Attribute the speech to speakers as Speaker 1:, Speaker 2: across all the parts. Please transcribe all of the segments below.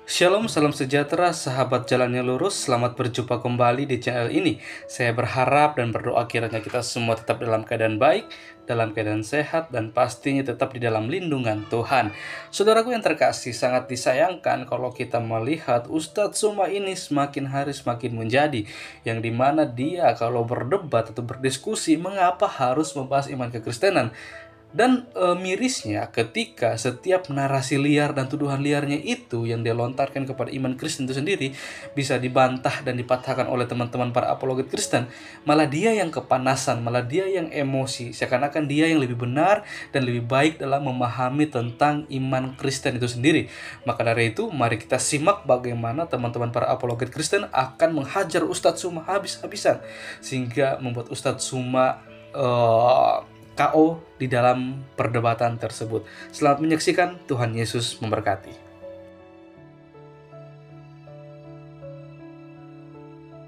Speaker 1: Shalom, salam sejahtera, sahabat jalannya lurus. Selamat berjumpa kembali di channel ini. Saya berharap dan berdoa kiranya kita semua tetap dalam keadaan baik, dalam keadaan sehat, dan pastinya tetap di dalam lindungan Tuhan. Saudaraku yang terkasih, sangat disayangkan kalau kita melihat Ustadz Suma ini semakin hari semakin menjadi, yang dimana dia kalau berdebat atau berdiskusi mengapa harus membahas iman kekristenan. Dan mirisnya ketika setiap narasi liar dan tuduhan liarnya itu yang dia lontarkan kepada iman Kristen itu sendiri bisa dibantah dan dipatahkan oleh teman-teman para apologet Kristen, malah dia yang kepanasan, malah dia yang emosi, seakan-akan dia yang lebih benar dan lebih baik dalam memahami tentang iman Kristen itu sendiri. Maka dari itu, mari kita simak bagaimana teman-teman para apologet Kristen akan menghajar Ustadz Suma habis-habisan, sehingga membuat Ustadz Suma KO di dalam perdebatan tersebut. Selamat menyaksikan, Tuhan Yesus memberkati.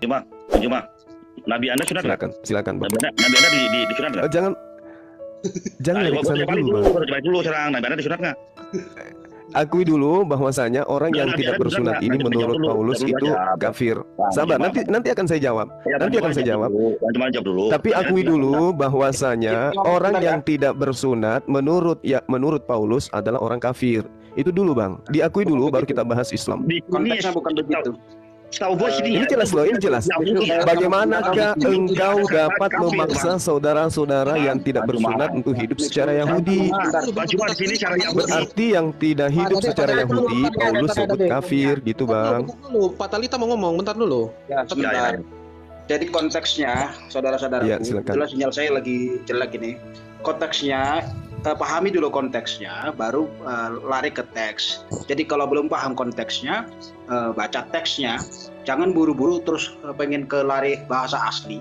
Speaker 2: Cuma, Nabi Anda sunat nggak?
Speaker 3: Silakan, Bang.
Speaker 2: Nabi Anda di sunat nggak?
Speaker 3: Jangan dari sana dulu, Bang.
Speaker 2: Dulu serang, Nabi Anda disunat nggak?
Speaker 3: Akui dulu bahwasanya orang yang tidak bersunat ini menurut Paulus itu kafir. Sabar, nanti akan saya jawab. Nanti akan saya jawab. Tapi akui dulu bahwasanya orang yang tidak bersunat menurut Paulus adalah orang kafir. Itu dulu, Bang. Diakui dulu baru kita bahas Islam.
Speaker 4: Konteksnya bukan begitu.
Speaker 3: Ini jelas loh, ini jelas. Bagaimanakah engkau dapat memaksa saudara-saudara yang tidak bersunat untuk hidup secara Yahudi? Berarti yang tidak hidup secara Yahudi, Paulus sebut kafir, gitu, Bang.
Speaker 4: Pak Talita mau ngomong, bentar dulu.
Speaker 2: Ya,
Speaker 4: sebentar. Jadi konteksnya, saudara-saudara,
Speaker 3: ya,
Speaker 4: jelas sinyal saya lagi jelek ini. Konteksnya, pahami dulu konteksnya, baru lari ke teks. Jadi kalau belum paham konteksnya, baca teksnya, jangan buru-buru terus pengen ke lari bahasa asli.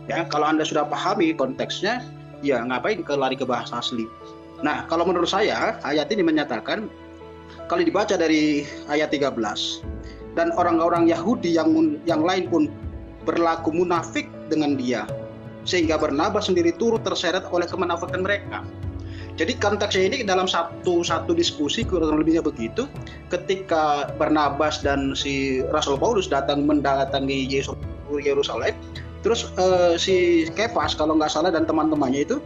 Speaker 4: Ya, kalau Anda sudah pahami konteksnya, ya ngapain ke lari ke bahasa asli. Nah, kalau menurut saya, ayat ini menyatakan, kalau dibaca dari ayat 13, dan orang-orang Yahudi yang lain pun berlaku munafik dengan dia, sehingga Barnabas sendiri turut terseret oleh kemunafikan mereka. Jadi konteksnya ini dalam satu diskusi kurang lebihnya begitu, ketika Barnabas dan si Rasul Paulus mendatangi Yerusalem, terus si Kefas kalau nggak salah dan teman-temannya itu,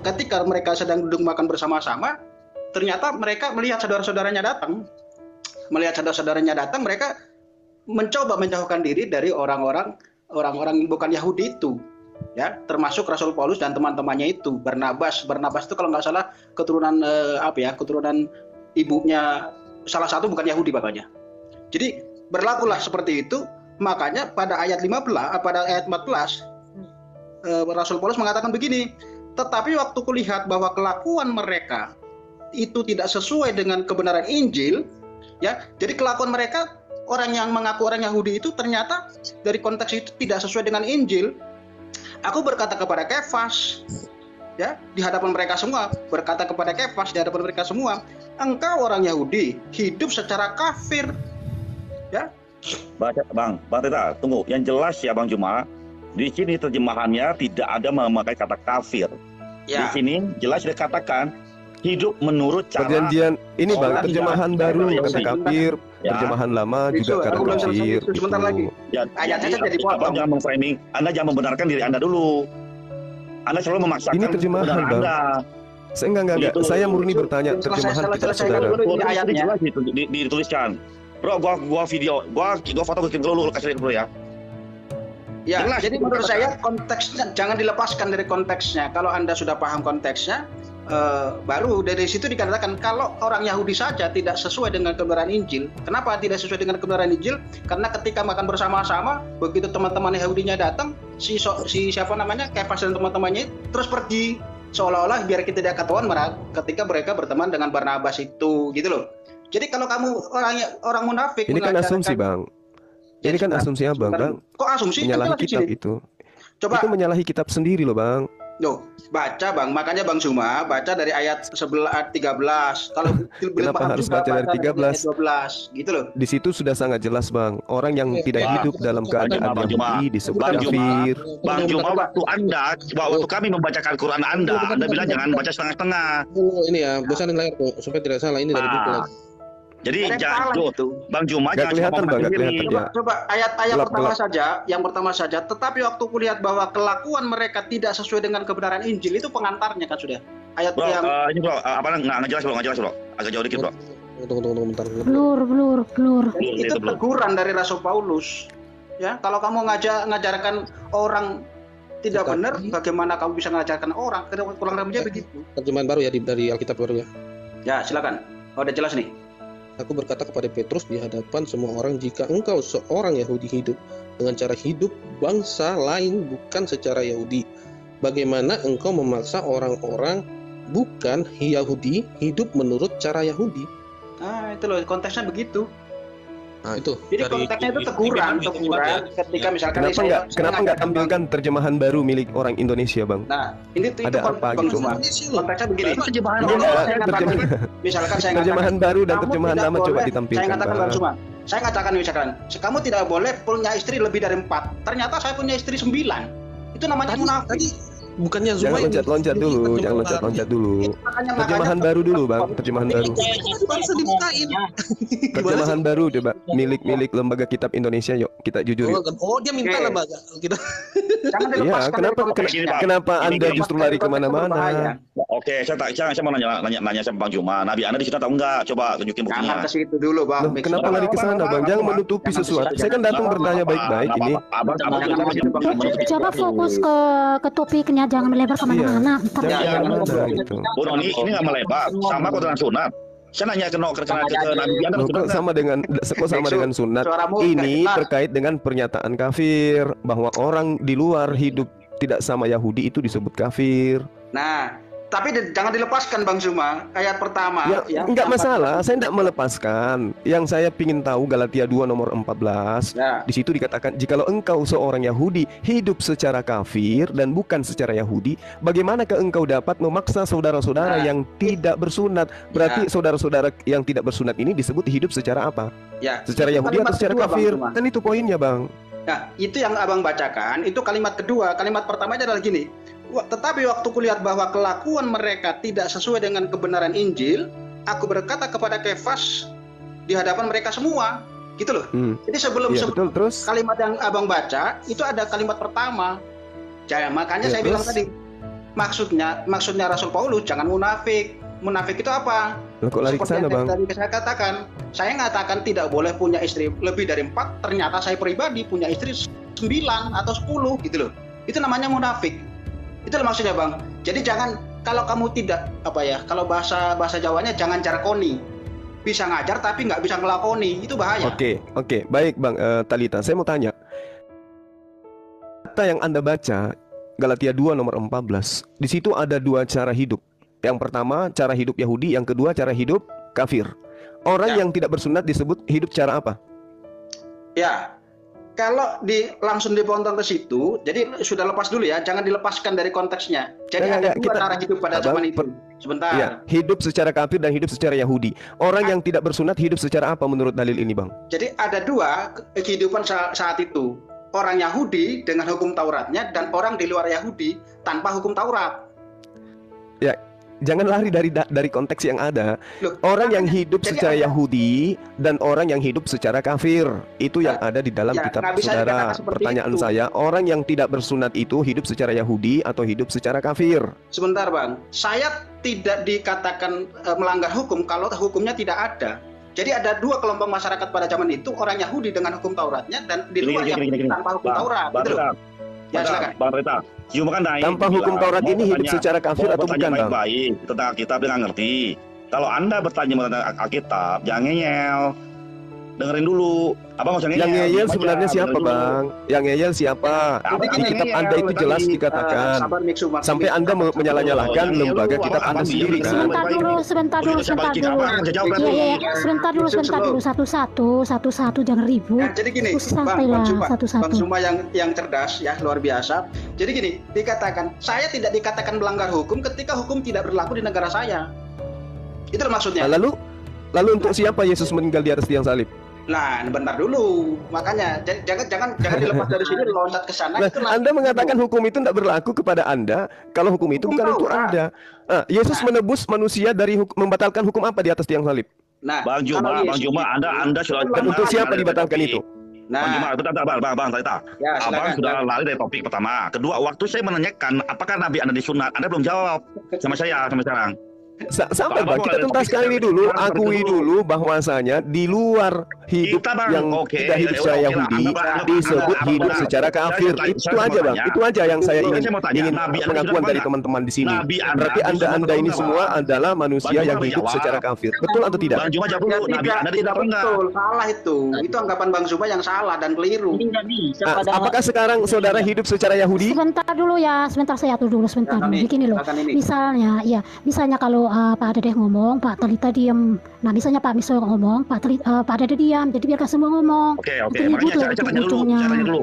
Speaker 4: ketika mereka sedang duduk makan bersama-sama, ternyata mereka melihat saudara-saudaranya datang, mereka mencoba menjauhkan diri dari orang-orang bukan Yahudi itu. Ya, termasuk Rasul Paulus dan teman-temannya itu. Barnabas itu kalau nggak salah keturunan keturunan ibunya salah satu bukan Yahudi bapaknya. Jadi berlakulah seperti itu. Makanya pada ayat 14 Rasul Paulus mengatakan begini, tetapi waktu kulihat bahwa kelakuan mereka itu tidak sesuai dengan kebenaran Injil, ya. Jadi kelakuan mereka, orang yang mengaku orang Yahudi itu ternyata dari konteks itu tidak sesuai dengan Injil. Aku berkata kepada Kefas, ya, di hadapan mereka semua, engkau orang Yahudi hidup secara kafir, ya.
Speaker 2: Bang Teta, tunggu. Yang jelas ya, Bang Juma, di sini terjemahannya tidak ada memakai kata kafir.
Speaker 4: Ya.
Speaker 2: Di sini jelas dikatakan hidup menurut cara
Speaker 3: perjanjian ini, Bang, terjemahan baru kata kafir,
Speaker 2: ya.
Speaker 3: Terjemahan lama juga kata kafir.
Speaker 4: Sebentar lagi.
Speaker 2: Ya,
Speaker 4: ayatnya jadi potong.
Speaker 2: Jangan memframing, Anda jangan membenarkan diri Anda dulu. Anda selalu memaksakan
Speaker 3: ini terjemahan, Bang.
Speaker 2: Anda.
Speaker 3: Enggak. Saya murni bertanya terjemahan kita, saudara.
Speaker 4: Ayatnya
Speaker 2: dituliskan. Bro, gua foto bikin dulu, kasih lihat dulu ya.
Speaker 4: Ya, jelas, jadi menurut saya konteksnya jangan dilepaskan dari konteksnya. Kalau Anda sudah paham konteksnya, baru dari situ dikatakan kalau orang Yahudi saja tidak sesuai dengan kebenaran Injil. Kenapa tidak sesuai dengan kebenaran Injil? Karena ketika makan bersama-sama, begitu teman-teman Yahudinya datang, si siapa namanya, Kefas dan teman-temannya terus pergi, seolah-olah biar kita tidak ketahuan ketika mereka berteman dengan Barnabas itu, gitu loh. Jadi kalau kamu orang munafik,
Speaker 3: ini kan asumsi, Bang. Ini kan asumsi Abang, Bang.
Speaker 4: Kok asumsi?
Speaker 3: Menyalahi kitab itu.
Speaker 4: Coba.
Speaker 3: Itu menyalahi kitab sendiri loh, Bang.
Speaker 4: Loh, baca, Bang. Makanya Bang Zuma baca dari ayat 13. Kalau
Speaker 3: kenapa harus baca dari 13?
Speaker 4: 12, gitu loh.
Speaker 3: Di situ sudah sangat jelas, Bang. Orang yang tidak hidup dalam keadaan Yahudi disebut kafir.
Speaker 2: Bang Juma, waktu kami membacakan Quran Anda bilang jangan baca setengah-setengah.
Speaker 4: Ini ya, bosanin layar tuh supaya tidak salah ini dari buku lagi.
Speaker 2: Jadi
Speaker 4: itu.
Speaker 2: Bang Juma
Speaker 3: Gak kelihatan Bang, gak kelihatan ya.
Speaker 4: Coba ayat pertama saja, yang pertama saja. Tetapi waktu kulihat bahwa kelakuan mereka tidak sesuai dengan kebenaran Injil, itu pengantarnya kan sudah. Ayat
Speaker 2: bro,
Speaker 4: yang
Speaker 2: ini bro, apa nggak jelas bro, agak jauh dikit bro.
Speaker 5: Tunggu bentar.
Speaker 6: Blur.
Speaker 4: Itu teguran dari Rasul Paulus. Ya, kalau kamu ngajarkan orang tidak benar, bagaimana kamu bisa mengajarkan orang? Kurang lebihnya begitu.
Speaker 5: Terjemahan baru ya dari Alkitab baru ya.
Speaker 4: Ya, silakan. Oh, udah jelas nih.
Speaker 5: Aku berkata kepada Petrus di hadapan semua orang, jika engkau seorang Yahudi hidup dengan cara hidup bangsa lain bukan secara Yahudi, bagaimana engkau memaksa orang-orang bukan Yahudi hidup menurut cara Yahudi?
Speaker 4: Nah, itu loh konteksnya begitu.
Speaker 5: Nah, itu.
Speaker 4: Jadi konteksnya itu teguran ketika misalkan
Speaker 3: kenapa nggak tampilkan terjemahan baru milik orang Indonesia, Bang?
Speaker 4: Nah, ini itu
Speaker 3: ada apa gitu, Bang?
Speaker 4: Konteksnya begini. Misalkan saya
Speaker 3: terjemahan baru dan terjemahan lama coba ditampilkan.
Speaker 4: Saya katakan misalkan, kamu tidak boleh punya istri lebih dari 4. Ternyata saya punya istri 9. Itu namanya munafik.
Speaker 5: Bukannya Zuma
Speaker 3: jangan loncat dulu. Terjemahan baru dulu, Bang. Terjemahan baru. Terjemahan baru coba milik lembaga kitab Indonesia, yuk kita jujur.
Speaker 5: Oh, dia minta lembaga kita.
Speaker 3: Iya, kenapa Anda justru lari kemana-mana?
Speaker 2: Oke, saya mau nanya sama Bang Juma. Nabi Anda di situ tahu nggak? Coba tunjukin buktinya.
Speaker 4: Ke situ dulu, Bang.
Speaker 3: Kenapa lari ke sana, Bang? Jangan menutupi sesuatu. Saya kan datang bertanya baik-baik ini.
Speaker 6: Coba fokus ke topiknya, jangan melebar kemana-mana.
Speaker 3: Gitu.
Speaker 2: Ini nggak melebar, sama kok dengan sunat. Saya nanya ke Nabi Anda
Speaker 3: sama dengan sunat. Ini terkait dengan pernyataan kafir bahwa orang di luar hidup tidak sama Yahudi itu disebut kafir.
Speaker 4: Nah, tapi jangan dilepaskan Bang Zuma. Ayat pertama
Speaker 3: enggak masalah, saya tidak melepaskan. Yang saya ingin tahu Galatia 2 nomor 14. Di situ dikatakan, jikalau engkau seorang Yahudi hidup secara kafir dan bukan secara Yahudi, bagaimanakah engkau dapat memaksa saudara-saudara yang tidak bersunat? Berarti saudara-saudara yang tidak bersunat ini disebut hidup secara apa? Secara Yahudi atau secara kafir? Kan itu poinnya, Bang.
Speaker 4: Nah, itu yang Abang bacakan, itu kalimat kedua. Kalimat pertamanya adalah gini. Tetapi waktu kulihat bahwa kelakuan mereka tidak sesuai dengan kebenaran Injil, aku berkata kepada Kefas di hadapan mereka semua, gitu loh. Jadi sebelum
Speaker 3: terus
Speaker 4: kalimat yang Abang baca itu ada kalimat pertama. Makanya saya bilang tadi, maksudnya Rasul Paulus jangan munafik. Munafik itu apa?
Speaker 3: Kok lari ke sana, Bang?
Speaker 4: Tadi saya katakan tidak boleh punya istri lebih dari 4. Ternyata saya pribadi punya istri 9 atau 10, gitu loh. Itu namanya munafik. Itu maksudnya, Bang. Jadi jangan, kalau kamu tidak kalau bahasa Jawanya jangan jarkoni. Bisa ngajar tapi nggak bisa ngelakoni, itu bahaya.
Speaker 3: Oke, baik Bang Talita. Saya mau tanya. Kata yang Anda baca Galatia 2 nomor 14. Di situ ada 2 cara hidup. Yang pertama cara hidup Yahudi, yang kedua cara hidup kafir. Orang yang tidak bersunat disebut hidup cara apa?
Speaker 4: Ya. Kalau langsung dipotong ke situ, jadi sudah lepas dulu ya, jangan dilepaskan dari konteksnya. Jadi ada 2 cara hidup pada zaman itu. Sebentar. Ya,
Speaker 3: hidup secara kafir dan hidup secara Yahudi. Orang yang tidak bersunat hidup secara apa menurut dalil ini, Bang?
Speaker 4: Jadi ada 2 kehidupan saat itu. Orang Yahudi dengan hukum Tauratnya dan orang di luar Yahudi tanpa hukum Taurat.
Speaker 3: Ya. Jangan lari dari konteks yang ada. Orang yang hidup secara Yahudi dan orang yang hidup secara kafir, itu yang ada di dalam kitab saudara. Pertanyaan saya, orang yang tidak bersunat itu hidup secara Yahudi atau hidup secara kafir?
Speaker 4: Sebentar, Bang. Saya tidak dikatakan melanggar hukum kalau hukumnya tidak ada. Jadi ada 2 kelompok masyarakat pada zaman itu, orang Yahudi dengan hukum Tauratnya dan di luar Yahudi tanpa hukum Taurat. Ya, silakan.
Speaker 2: Bang Rita, Cuma kan
Speaker 3: tanpa hukum Taurat ini hidup secara kafir atau bukan, Bang?
Speaker 2: Baik, tentang Alkitab dia nggak ngerti. Kalau Anda bertanya mengenai Alkitab, jangan ngeyel. Dengerin dulu. Apa maksudnya
Speaker 3: yang ngeyel sebenarnya siapa, Bang? Yang ngeyel siapa? Di kitab Anda itu jelas dikatakan. Sampai Anda menyala-nyalakan lembaga kitab Anda sendiri, kan?
Speaker 6: Sebentar dulu. Satu-satu, jangan ribut.
Speaker 4: Jadi gini, Bang Zuma yang cerdas ya, luar biasa. Jadi gini, dikatakan, saya tidak dikatakan melanggar hukum ketika hukum tidak berlaku di negara saya. Itu maksudnya.
Speaker 3: Lalu untuk siapa Yesus meninggal di atas tiang salib?
Speaker 4: Nah, bentar dulu. Makanya jangan dilepas dari sini loncat ke sana.
Speaker 3: Anda mengatakan hukum itu tidak berlaku kepada Anda kalau hukum itu bukan untuk Anda. Yesus menebus manusia dari membatalkan hukum apa di atas tiang salib?
Speaker 4: Nah,
Speaker 2: Bang Juma, Anda sudah
Speaker 3: Untuk siapa dibatalkan itu?
Speaker 2: Bang Juma, Bang Talita.
Speaker 4: Ya,
Speaker 2: Abang
Speaker 4: silakan.
Speaker 2: sudah lari dari topik pertama. Kedua, waktu saya menanyakan apakah Nabi Anda disunat, Anda belum jawab sama saya sampai sekarang.
Speaker 3: Sampai Bang, kita tuntaskan ini dulu, akui dulu bahwasanya di luar hidup yang tidak hidup secara Yahudi disebut hidup secara kafir. Itu aja Bang, itu aja yang saya ingin pengakuan dari teman-teman di sini. Berarti Anda ini semua adalah manusia yang hidup secara kafir. Betul atau tidak?
Speaker 2: Bang Juma jawab dulu, Nabi Anda
Speaker 4: Tidak betul, salah itu. Itu anggapan Bang Zuma yang salah dan keliru.
Speaker 3: Apakah sekarang saudara hidup secara Yahudi?
Speaker 6: Sebentar dulu ya, sebentar saya atur dulu sebentar. Begini loh. Misalnya kalau Pak Dedeh ngomong, Pak Talita diam. Nah, misalnya Pak Miso ngomong, Pak Dedeh diam. Jadi biarkan semua ngomong.
Speaker 2: Oke.
Speaker 6: Itu
Speaker 2: Makanya
Speaker 6: ribut
Speaker 2: caranya dulu.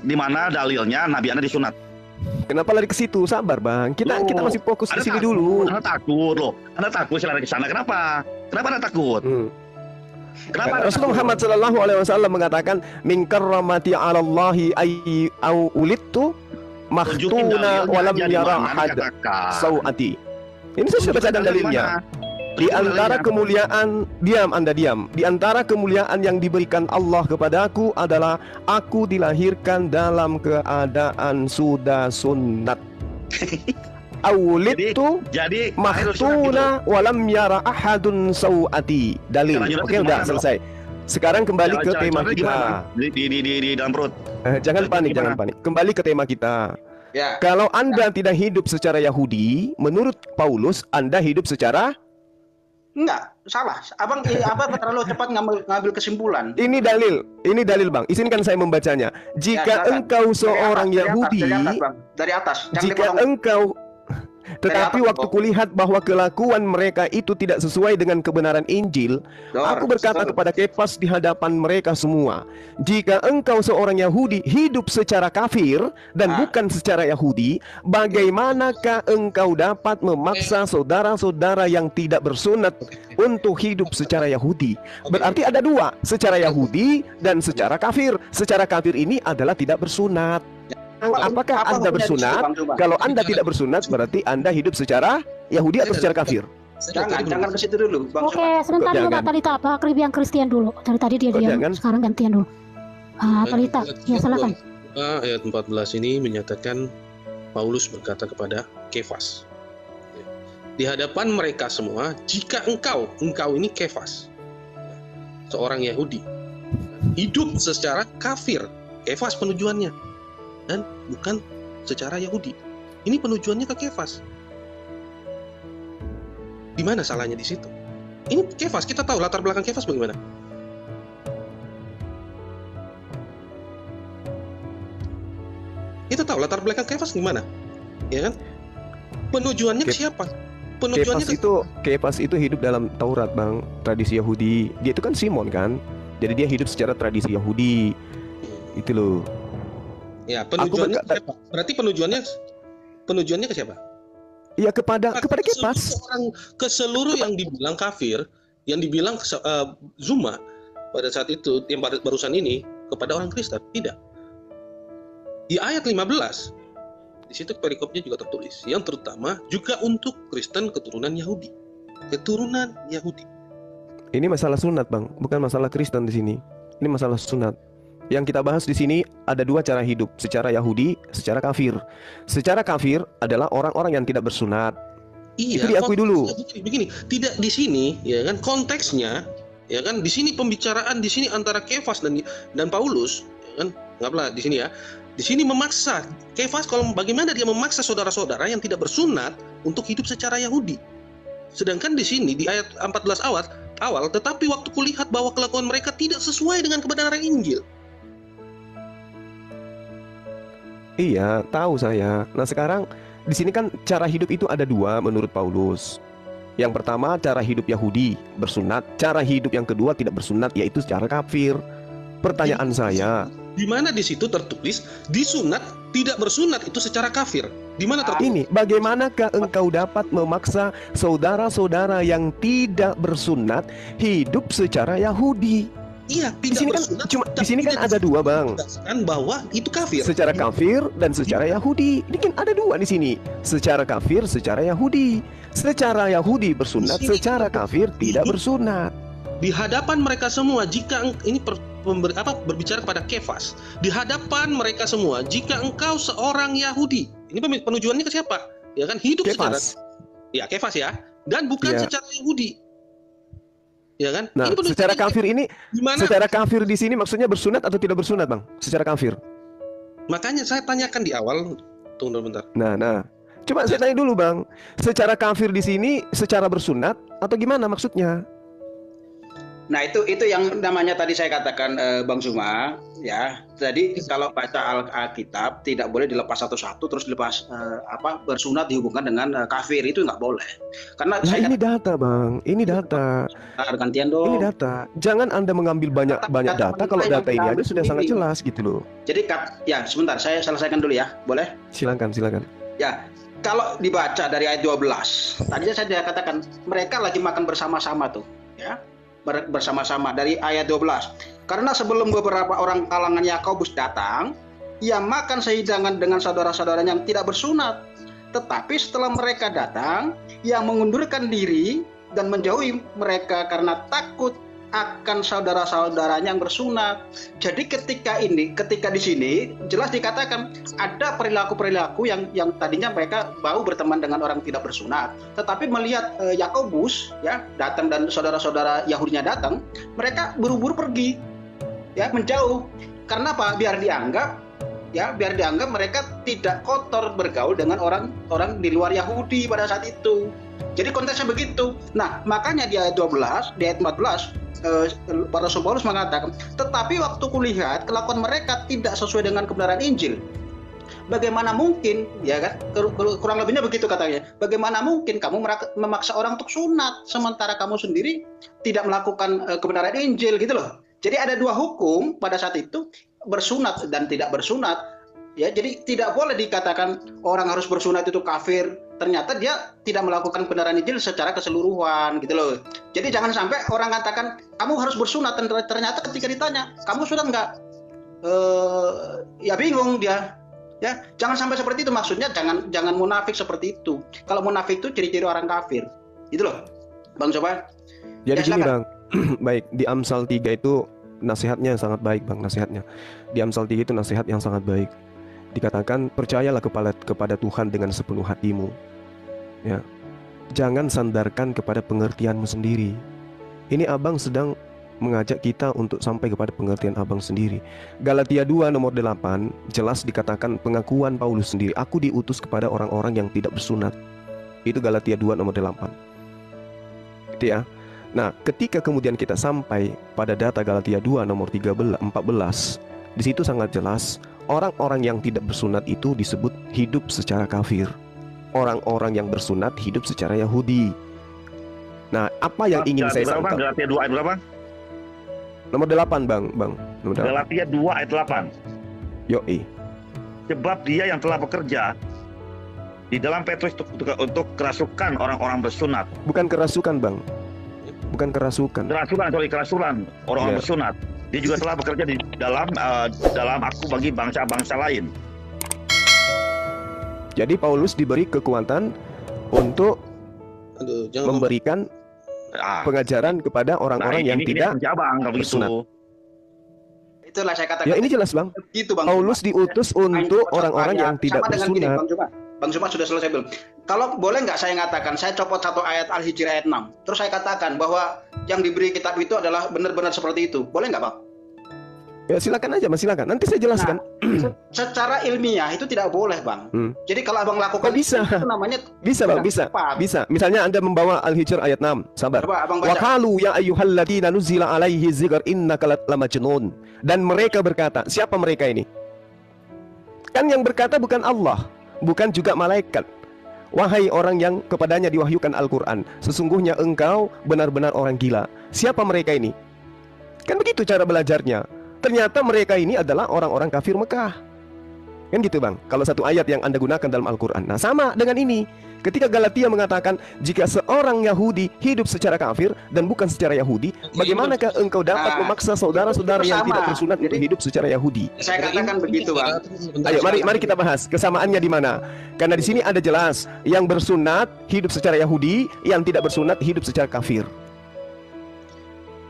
Speaker 2: Di mana dalilnya Nabi Anda disunat?
Speaker 3: Kenapa lari ke situ? Sabar Bang, kita masih fokus di sini dulu.
Speaker 2: Anda takut loh. Anda takut saya lari ke sana. Kenapa Anda takut? Kenapa
Speaker 3: Rasulullah Muhammad sallallahu alaihi wasallam mengatakan min karramati 'alallahi ay au ulidtu makhtuna wa lam yara ahad sau'ati. Ini saya sudah baca dalilnya. Di antara kemuliaan, diam. Di antara kemuliaan yang diberikan Allah kepadaku adalah aku dilahirkan dalam keadaan sudah sunat. Awlidtu makhtuna walam yara ahadun sau'ati. Dalil. Oke, udah selesai. Sekarang kembali ke tema kita.
Speaker 2: Di dalam perut.
Speaker 3: Jangan panik. Kembali ke tema kita.
Speaker 4: Ya.
Speaker 3: Kalau Anda tidak hidup secara Yahudi, menurut Paulus Anda hidup secara
Speaker 4: Enggak, salah. Abang terlalu cepat ngambil kesimpulan.
Speaker 3: Ini dalil Bang. Izinkan saya membacanya. Jika engkau seorang Yahudi,
Speaker 4: dari atas.
Speaker 3: jika engkau tetapi waktu kulihat bahwa kelakuan mereka itu tidak sesuai dengan kebenaran Injil, aku berkata kepada Kefas di hadapan mereka semua, jika engkau seorang Yahudi hidup secara kafir dan bukan secara Yahudi, bagaimanakah engkau dapat memaksa saudara-saudara yang tidak bersunat untuk hidup secara Yahudi? Berarti ada dua, secara Yahudi dan secara kafir. Secara kafir ini adalah tidak bersunat. Apakah Anda bersunat? Kalau Anda tidak bersunat, berarti Anda hidup secara Yahudi atau secara kafir?
Speaker 4: Jangan ke situ dulu, Bang.
Speaker 6: Oke, sebentar dulu Pak Talita, Pak yang Kristen dulu. Dari tadi dia diam, sekarang gantian dulu. Talita, ya silakan.
Speaker 5: Ayat 14 ini menyatakan Paulus berkata kepada Kefas, di hadapan mereka semua, jika engkau ini Kefas, seorang Yahudi, hidup secara kafir, Kefas penujuannya, dan bukan secara Yahudi. Ini penujuannya ke Kefas. Di mana salahnya di situ? Ini Kefas, kita tahu latar belakang Kefas bagaimana. Kita tahu latar belakang Kefas gimana, ya kan? Penujuannya ke siapa? Penujuannya
Speaker 3: Kefas itu hidup dalam Taurat, Bang, tradisi Yahudi. Dia itu kan Simon kan, jadi dia hidup secara tradisi Yahudi. Itu loh.
Speaker 5: Ya, penujuannya ke siapa? Berarti penujuannya ke siapa?
Speaker 3: Ya kepada Kefas.
Speaker 5: Ke seluruh yang dibilang kafir, yang dibilang Zuma pada saat itu yang barusan ini kepada orang Kristen, tidak. Di ayat 15 di situ perikopnya juga tertulis, yang terutama juga untuk Kristen keturunan Yahudi. Keturunan Yahudi.
Speaker 3: Ini masalah sunat, Bang, bukan masalah Kristen di sini. Ini masalah sunat. Yang kita bahas di sini ada dua cara hidup, secara Yahudi, secara kafir. Secara kafir adalah orang-orang yang tidak bersunat.
Speaker 5: Iya,
Speaker 3: itu diakui dulu.
Speaker 5: Begini, tidak di sini, ya kan, konteksnya, ya kan, di sini pembicaraan di sini antara Kefas dan Paulus, ya kan, anggaplah di sini ya. Di sini memaksa Kefas, kalau bagaimana dia memaksa saudara-saudara yang tidak bersunat untuk hidup secara Yahudi. Sedangkan di sini di ayat 14 awal, tetapi waktu kulihat bahwa kelakuan mereka tidak sesuai dengan kebenaran Injil.
Speaker 3: Iya, tahu saya. Nah sekarang di sini kan cara hidup itu ada dua menurut Paulus. Yang pertama cara hidup Yahudi bersunat, cara hidup yang kedua tidak bersunat, yaitu secara kafir. Pertanyaan saya,
Speaker 5: di mana di situ tertulis disunat tidak bersunat itu secara kafir? Di mana tertulis?
Speaker 3: Ini bagaimanakah engkau dapat memaksa saudara-saudara yang tidak bersunat hidup secara Yahudi?
Speaker 5: Iya,
Speaker 3: di sini kan ada dua, Bang.
Speaker 5: Bahwa itu kafir.
Speaker 3: Secara kafir dan secara Yahudi. Ini kan ada dua di sini. Secara kafir, secara Yahudi. Secara Yahudi bersunat, secara kafir tidak bersunat.
Speaker 5: Di hadapan mereka semua, jika ini berbicara pada Kefas, di hadapan mereka semua, jika engkau seorang Yahudi, ini penujuannya ke siapa? Ya kan, hidup
Speaker 3: Kefas.
Speaker 5: Kefas ya, dan bukan secara Yahudi. Ya kan?
Speaker 3: Nah, secara kafir ini, secara kafir di sini maksudnya bersunat atau tidak bersunat, Bang? Secara kafir.
Speaker 5: Makanya saya tanyakan di awal, tunggu bentar.
Speaker 3: Nah. Coba saya tanya dulu, Bang. Secara kafir di sini secara bersunat atau gimana maksudnya?
Speaker 4: Nah, itu yang namanya tadi saya katakan, Bang Zuma, ya. Jadi kalau baca Alkitab tidak boleh dilepas satu-satu terus dilepas bersunat dihubungkan dengan kafir, itu nggak boleh. Karena
Speaker 3: ini data, Bang. Ini data.
Speaker 4: Gantian dong.
Speaker 3: Ini data. Jangan Anda mengambil banyak data kalau data ini aja sudah sangat jelas gitu loh.
Speaker 4: Jadi ya sebentar saya selesaikan dulu ya. Boleh?
Speaker 3: Silakan.
Speaker 4: Ya. Kalau dibaca dari ayat 12, tadinya saya katakan mereka lagi makan bersama-sama tuh, ya. Bersama-sama dari ayat 12. Karena sebelum beberapa orang kalangan Yakobus datang, ia makan sehidangan dengan saudara-saudaranya yang tidak bersunat. Tetapi setelah mereka datang, ia mengundurkan diri dan menjauhi mereka karena takut akan saudara-saudaranya yang bersunat. Jadi ketika di sini jelas dikatakan ada perilaku-perilaku yang tadinya mereka mau berteman dengan orang tidak bersunat, tetapi melihat Yakobus ya datang dan saudara-saudara Yahudinya datang, mereka buru-buru pergi, ya menjauh. Karena apa? Biar dianggap mereka tidak kotor bergaul dengan orang di luar Yahudi pada saat itu. Jadi konteksnya begitu. Nah, makanya di ayat 12, di ayat 14 Rasul Paulus mengatakan, tetapi waktu kulihat kelakuan mereka tidak sesuai dengan kebenaran Injil. Bagaimana mungkin, ya kan? Kurang lebihnya begitu katanya. Bagaimana mungkin kamu memaksa orang untuk sunat sementara kamu sendiri tidak melakukan kebenaran Injil gitu loh. Jadi ada dua hukum pada saat itu, bersunat dan tidak bersunat. Ya, jadi tidak boleh dikatakan orang harus bersunat itu kafir. Ternyata dia tidak melakukan kebenaran Injil secara keseluruhan gitu loh. Jadi jangan sampai orang katakan kamu harus bersunat, ternyata ketika ditanya kamu sudah enggak, ya bingung dia. Ya, jangan sampai seperti itu, maksudnya jangan munafik seperti itu. Kalau munafik itu ciri-ciri orang kafir. Gitu loh. Bang coba.
Speaker 3: Jadi gini, Bang. Baik, di Amsal 3 itu nasihatnya sangat baik, Bang, nasihatnya. Di Amsal 3 itu nasihat yang sangat baik. Dikatakan percayalah kepada Tuhan dengan sepenuh hatimu. Ya, jangan sandarkan kepada pengertianmu sendiri. Ini abang sedang mengajak kita untuk sampai kepada pengertian abang sendiri. Galatia 2 nomor 8 jelas dikatakan pengakuan Paulus sendiri, aku diutus kepada orang-orang yang tidak bersunat. Itu Galatia 2 nomor 8. Gitu ya. Nah, ketika kemudian kita sampai pada data Galatia 2 nomor 14, di situ sangat jelas orang-orang yang tidak bersunat itu disebut hidup secara kafir. Orang-orang yang bersunat hidup secara Yahudi. Nah, apa yang ingin saya sampaikan?
Speaker 2: Galatia 2 ayat berapa?
Speaker 3: Nomor 8, Bang. Nomor 8.
Speaker 2: Galatia 2 ayat 8.
Speaker 3: Yoi.
Speaker 2: Sebab dia yang telah bekerja di dalam Petrus untuk kerasukan orang-orang bersunat.
Speaker 3: Bukan kerasukan, Bang. Bukan kerasukan.
Speaker 2: Kerasukan orang-orang bersunat. Dia juga telah bekerja di dalam aku bagi bangsa-bangsa lain.
Speaker 3: Jadi Paulus diberi kekuatan untuk memberikan pengajaran kepada orang-orang yang tidak bersunat.
Speaker 4: Itulah saya katakan.
Speaker 3: Ya, ini jelas, Bang.
Speaker 4: Gitu, Bang.
Speaker 3: Paulus diutus untuk orang-orang yang tidak bersunat.
Speaker 4: Bang Zuma sudah selesai belum? Kalau boleh nggak saya ngatakan, saya copot satu ayat Al-Hijr ayat 6. Terus saya katakan bahwa yang diberi kitab itu adalah benar-benar seperti itu. Boleh nggak, Bang?
Speaker 3: Ya silakan aja, Mas, silakan. Nanti saya jelaskan.
Speaker 4: Nah, secara ilmiah itu tidak boleh, Bang. Jadi kalau Abang lakukan
Speaker 3: bisa.
Speaker 4: Itu namanya
Speaker 3: bisa, Bang, bisa. Misalnya Anda membawa Al-Hijr ayat 6. Sabar. Wa qalu ya ayyuhalladzina nuzila alaihi dzikr innaka lamajnun. Dan mereka berkata, siapa mereka ini? Kan yang berkata bukan Allah, bukan juga malaikat. Wahai orang yang kepadanya diwahyukan Al-Quran, sesungguhnya engkau benar-benar orang gila. Siapa mereka ini? Kan begitu cara belajarnya. Ternyata mereka ini adalah orang-orang kafir Mekah. Kan gitu Bang, kalau satu ayat yang Anda gunakan dalam Al-Quran. Nah sama dengan ini, ketika Galatia mengatakan jika seorang Yahudi hidup secara kafir dan bukan secara Yahudi, bagaimanakah engkau dapat memaksa saudara-saudara yang tidak bersunat untuk hidup secara Yahudi?
Speaker 4: Saya katakan begitu Bang.
Speaker 3: Ayo mari kita bahas kesamaannya di mana. Karena di sini ada jelas, yang bersunat hidup secara Yahudi, yang tidak bersunat hidup secara kafir.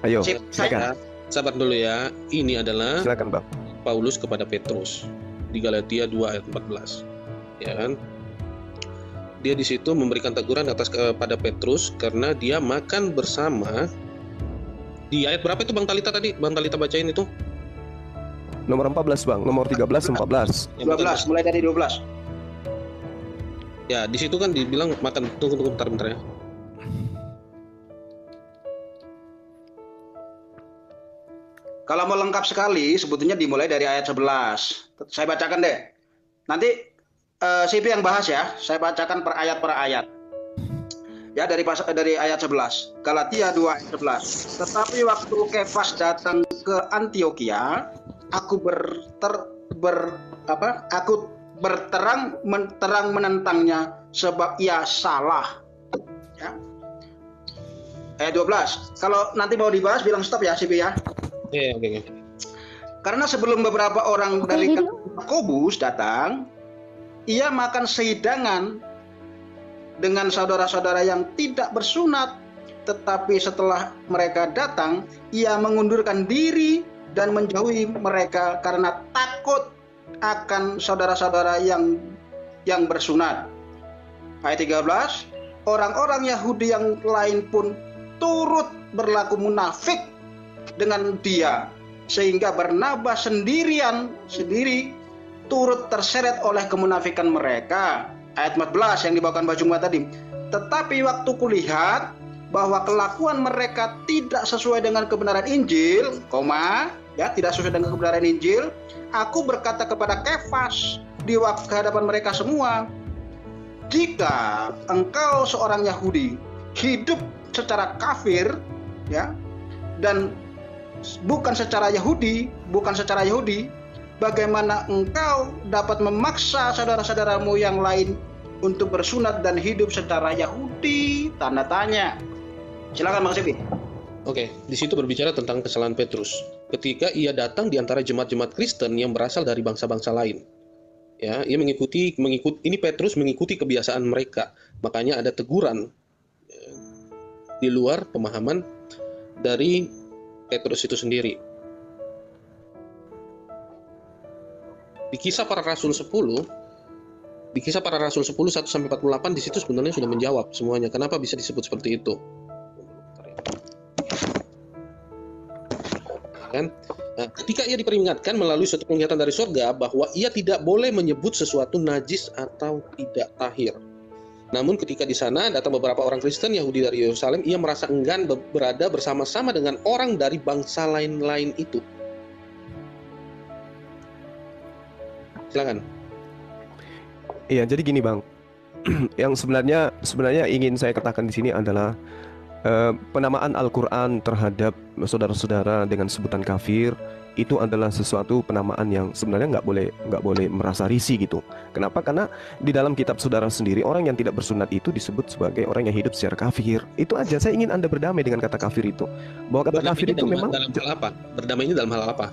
Speaker 3: Ayo, silakan.
Speaker 5: Sabar dulu ya. Ini adalah
Speaker 3: Silakan Bang.
Speaker 5: Paulus kepada Petrus di Galatia 2 ayat 14. Ya kan? Dia di situ memberikan teguran atas kepada Petrus karena dia makan bersama. Di ayat berapa itu Bang Talita tadi? Bang Talita bacain itu.
Speaker 3: Nomor 14 Bang, nomor 13 14.
Speaker 4: 12, mulai dari 12.
Speaker 5: Ya, di situ kan dibilang makan. Tunggu bentar ya.
Speaker 4: Kalau mau lengkap sekali, sebetulnya dimulai dari ayat 11. Saya bacakan deh. Nanti CP yang bahas ya. Saya bacakan per ayat. Ya, dari ayat 11. Galatia 2 ayat 11. Tetapi waktu Kefas datang ke Antioquia, aku berterang menentangnya sebab ia salah. Ya. Ayat 12. Kalau nanti mau dibahas bilang stop ya CP ya.
Speaker 5: Oke.
Speaker 4: Karena sebelum beberapa orang dari Yakobus datang, ia makan sehidangan dengan saudara-saudara yang tidak bersunat. Tetapi setelah mereka datang, ia mengundurkan diri dan menjauhi mereka karena takut akan saudara-saudara yang bersunat. Ayat 13, orang-orang Yahudi yang lain pun turut berlaku munafik dengan dia, sehingga Barnabas sendiri turut terseret oleh kemunafikan mereka. Ayat 14 yang dibawakan Mbak Jumwa tadi. Tetapi waktu kulihat bahwa kelakuan mereka tidak sesuai dengan kebenaran Injil, tidak sesuai dengan kebenaran Injil, aku berkata kepada Kefas di hadapan mereka semua, jika engkau seorang Yahudi hidup secara kafir, ya, dan bukan secara Yahudi, bagaimana engkau dapat memaksa saudara-saudaramu yang lain untuk bersunat dan hidup secara Yahudi? Tanda tanya. Silakan Bang Sepi.
Speaker 5: Oke, di situ berbicara tentang kesalahan Petrus ketika ia datang di antara jemaat-jemaat Kristen yang berasal dari bangsa-bangsa lain. Ya, ia mengikuti ini Petrus mengikuti kebiasaan mereka. Makanya ada teguran di luar pemahaman dari Petrus itu sendiri. Di Kisah Para Rasul 10 1-48 di situ sebenarnya sudah menjawab semuanya. Kenapa bisa disebut seperti itu? Kan? Nah, ketika ia diperingatkan melalui suatu penglihatan dari surga bahwa ia tidak boleh menyebut sesuatu najis atau tidak tahir. Namun ketika di sana datang beberapa orang Kristen Yahudi dari Yerusalem, ia merasa enggan berada bersama-sama dengan orang dari bangsa lain-lain itu. Silakan.
Speaker 3: Iya, jadi gini Bang. Yang sebenarnya ingin saya katakan di sini adalah penamaan Al-Quran terhadap saudara-saudara dengan sebutan kafir itu adalah sesuatu penamaan yang sebenarnya nggak boleh merasa risih gitu. Kenapa? Karena di dalam kitab saudara sendiri orang yang tidak bersunat itu disebut sebagai orang yang hidup secara kafir. Itu aja. Saya ingin Anda berdamai dengan kata kafir itu. Bahwa kata kafir itu memang
Speaker 5: dalam hal apa? Berdamainya dalam hal apa?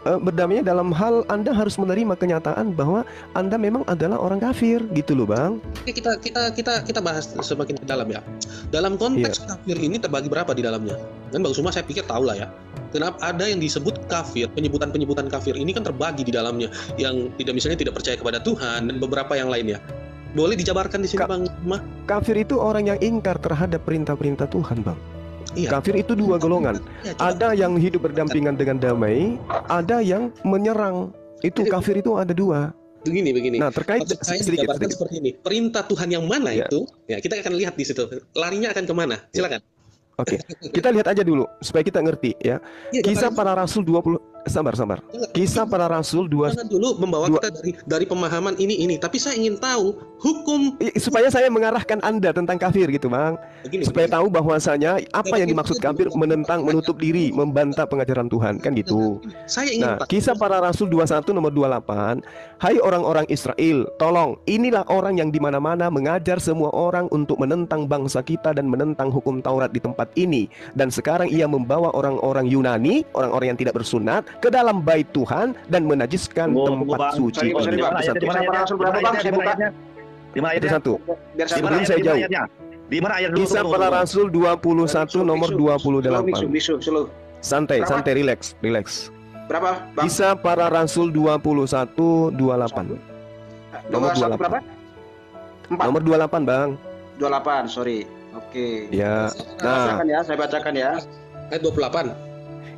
Speaker 3: Berdamainya dalam hal Anda harus menerima kenyataan bahwa Anda memang adalah orang kafir gitu loh Bang.
Speaker 5: Oke, kita bahas semakin ke dalam ya. Dalam konteks kafir ini terbagi berapa di dalamnya? Dan Bang Suma saya pikir tahu lah ya. Kenapa ada yang disebut kafir, penyebutan kafir ini kan terbagi di dalamnya, yang misalnya tidak percaya kepada Tuhan dan beberapa yang lainnya. Boleh dijabarkan di sini Bang Suma?
Speaker 3: Kafir itu orang yang ingkar terhadap perintah-perintah Tuhan Bang.
Speaker 5: Iya.
Speaker 3: Kafir itu dua golongan. Ada yang hidup berdampingan dengan damai, ada yang menyerang. Itu kafir itu ada dua.
Speaker 5: Begini.
Speaker 3: Nah, terkait
Speaker 5: sedikit seperti ini. Perintah Tuhan yang mana itu? Ya, kita akan lihat di situ. Larinya akan kemana? Silakan.
Speaker 3: Oke. Kita lihat aja dulu supaya kita ngerti ya. Kisah Para Rasul 20 Sabar. Kisah para Rasul 2.
Speaker 5: Jangan dulu membawa kita dari pemahaman ini. Tapi saya ingin tahu hukum.
Speaker 3: Supaya saya mengarahkan Anda tentang kafir gitu, Bang. Supaya tahu bahwasanya apa yang dimaksud kafir, menentang, menutup diri, membantah pengajaran Tuhan, kan gitu. Nah, Kisah para Rasul 21 nomor 28. Hai orang-orang Israel, tolong, inilah orang yang di mana-mana mengajar semua orang untuk menentang bangsa kita dan menentang hukum Taurat di tempat ini. Dan sekarang ia membawa orang-orang Yunani, orang-orang yang tidak bersunat, ke dalam bait Tuhan dan menajiskan tempat suci. Itu satu. Sebelum saya jauh. Kisah para Rasul 21 nomor 28. Santai, relax.
Speaker 4: Berapa, Bang?
Speaker 3: Kisah para Rasul 21 28. Nomor 28. Nomor 28, Bang.
Speaker 4: 28, sorry. Oke.
Speaker 3: Ya. Nah,
Speaker 4: saya bacakan ya.
Speaker 5: Ayat 28.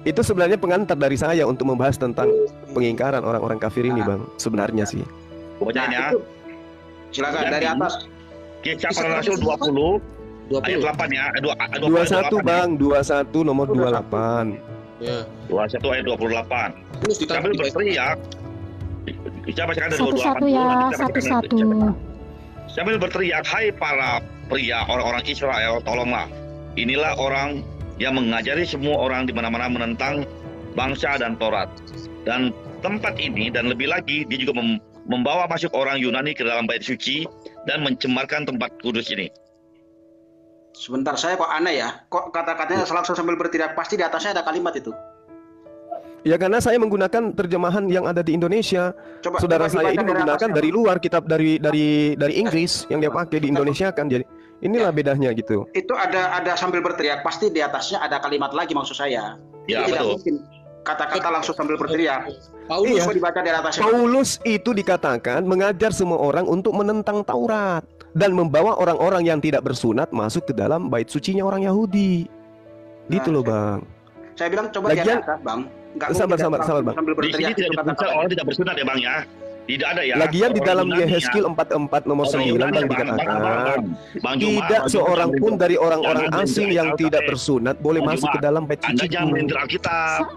Speaker 3: Itu sebenarnya pengantar dari saya untuk membahas tentang pengingkaran orang-orang kafir ini, Bang. Sebenarnya sih.
Speaker 2: Bacain ya.
Speaker 4: Silakan dari atas.
Speaker 2: Kisah para Rasul 20 ayat 8 ya.
Speaker 3: 21, Bang. 21 nomor 28.
Speaker 5: Ya.
Speaker 2: 21 ayat 28.
Speaker 5: Terus
Speaker 2: Sambil berteriak. Kita bacakan dari 28
Speaker 6: Satu-satu ya, satu-satu.
Speaker 2: Sambil berteriak, hai para pria orang-orang Israel, tolonglah. Inilah orang yang mengajari semua orang di mana-mana menentang bangsa dan Taurat. Dan tempat ini dan lebih lagi dia juga membawa masuk orang Yunani ke dalam bait suci dan mencemarkan tempat kudus ini.
Speaker 4: Sebentar, saya kok aneh ya. Kok kata-katanya langsung sambil berteriak, pasti di atasnya ada kalimat itu.
Speaker 3: Ya karena saya menggunakan terjemahan yang ada di Indonesia. Saudara saya ini menggunakan dari luar, kitab dari Inggris yang dia pakai di Indonesia kan. Jadi inilah bedanya gitu.
Speaker 4: Itu ada sambil berteriak, pasti di atasnya ada kalimat lagi maksud saya.
Speaker 2: Ya,
Speaker 4: tidak
Speaker 2: betul.
Speaker 4: mungkin kata-kata langsung sambil berteriak.
Speaker 3: Paulus,
Speaker 4: dibaca di atasnya.
Speaker 3: Paulus itu dikatakan mengajar semua orang untuk menentang Taurat dan membawa orang-orang yang tidak bersunat masuk ke dalam bait sucinya orang Yahudi. Gitu loh, Bang.
Speaker 4: Saya bilang coba di atas, Bang.
Speaker 3: Sabar, Bang.
Speaker 2: Di sini tidak disebutkan orang tidak bersunat ya, Bang ya. Tidak ada ya.
Speaker 3: Lagian di dalam Yehezkiel 44 nomor 9 Bang dikatakan tidak seorang pun dari orang-orang asing yang tidak bersunat boleh masuk ke dalam bait suci.
Speaker 2: Anda jangan melintir Alkitab.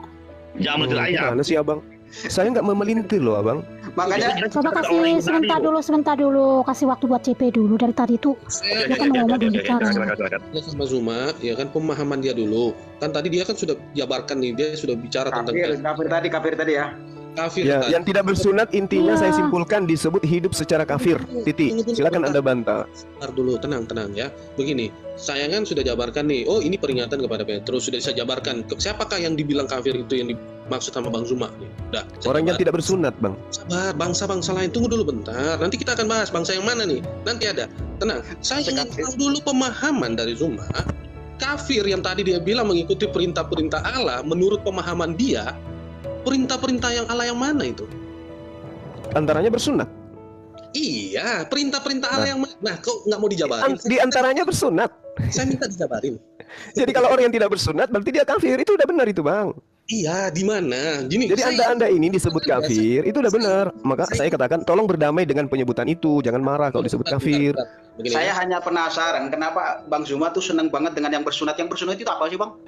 Speaker 2: Jangan melintir ayat.
Speaker 3: Gimana sih, Abang? Saya nggak memelintir loh, Abang.
Speaker 4: Makanya
Speaker 6: coba kasih sebentar dulu, kasih waktu buat CP dulu. Dari tadi itu dia kan ngomong dulu bicara.
Speaker 5: Ya sama Zuma, ya kan pemahaman dia dulu. Kan tadi dia kan sudah jabarkan nih, dia sudah bicara tentang
Speaker 4: kafir tadi ya.
Speaker 5: Kafir
Speaker 3: ya, yang tidak bersunat intinya saya simpulkan disebut hidup secara kafir. Titik. Silakan Anda bantah.
Speaker 5: Bentar dulu, tenang ya. Begini, saya kan sudah jabarkan nih. Oh, ini peringatan kepada Petrus, sudah saya jabarkan. Siapakah yang dibilang kafir itu yang dimaksud sama Bang Zuma nih? Udah.
Speaker 3: Orang yang tidak bersunat, Bang.
Speaker 5: Sabar, bangsa-bangsa lain, tunggu dulu bentar. Nanti kita akan bahas bangsa yang mana nih. Nanti ada. Tenang. Saya ingin tahu dulu pemahaman dari Zuma. Kafir yang tadi dia bilang mengikuti perintah-perintah Allah, menurut pemahaman dia, perintah-perintah yang Allah yang mana itu?
Speaker 3: Antaranya bersunat.
Speaker 5: Iya, perintah-perintah Allah yang mana? Nah, kok nggak mau dijabarin?
Speaker 3: Di antaranya bersunat.
Speaker 5: Saya minta dijabarin.
Speaker 3: Jadi kalau orang yang tidak bersunat berarti dia kafir. Itu udah benar itu, Bang.
Speaker 5: Iya, di mana? Gini,
Speaker 3: jadi Anda ini disebut kafir, itu udah benar. Maka saya katakan tolong berdamai dengan penyebutan itu, jangan marah kalau disebut kafir.
Speaker 4: Saya hanya penasaran kenapa Bang Zuma tuh senang banget dengan yang bersunat. Yang bersunat itu apa sih, Bang?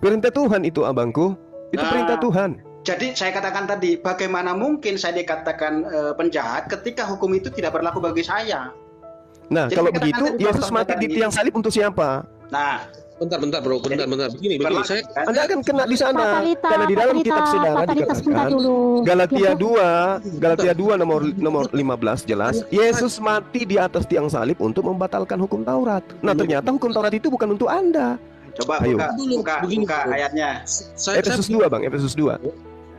Speaker 3: Perintah Tuhan itu, Abangku. Itu perintah Tuhan.
Speaker 4: Jadi saya katakan tadi, bagaimana mungkin saya dikatakan penjahat ketika hukum itu tidak berlaku bagi saya?
Speaker 3: Nah, jadi kalau begitu Yesus mati di tiang salib untuk siapa?
Speaker 4: Nah,
Speaker 5: bentar bro, bentar. Begini,
Speaker 3: Anda akan kena di sana. Karena di dalam kitab saudara dikatakan Galatia 2 nomor 15 jelas, Yesus mati di atas tiang salib untuk membatalkan hukum Taurat. Nah, ternyata hukum Taurat itu bukan untuk Anda.
Speaker 4: Coba buka ayatnya.
Speaker 3: Efesus 2, Bang, Efesus 2.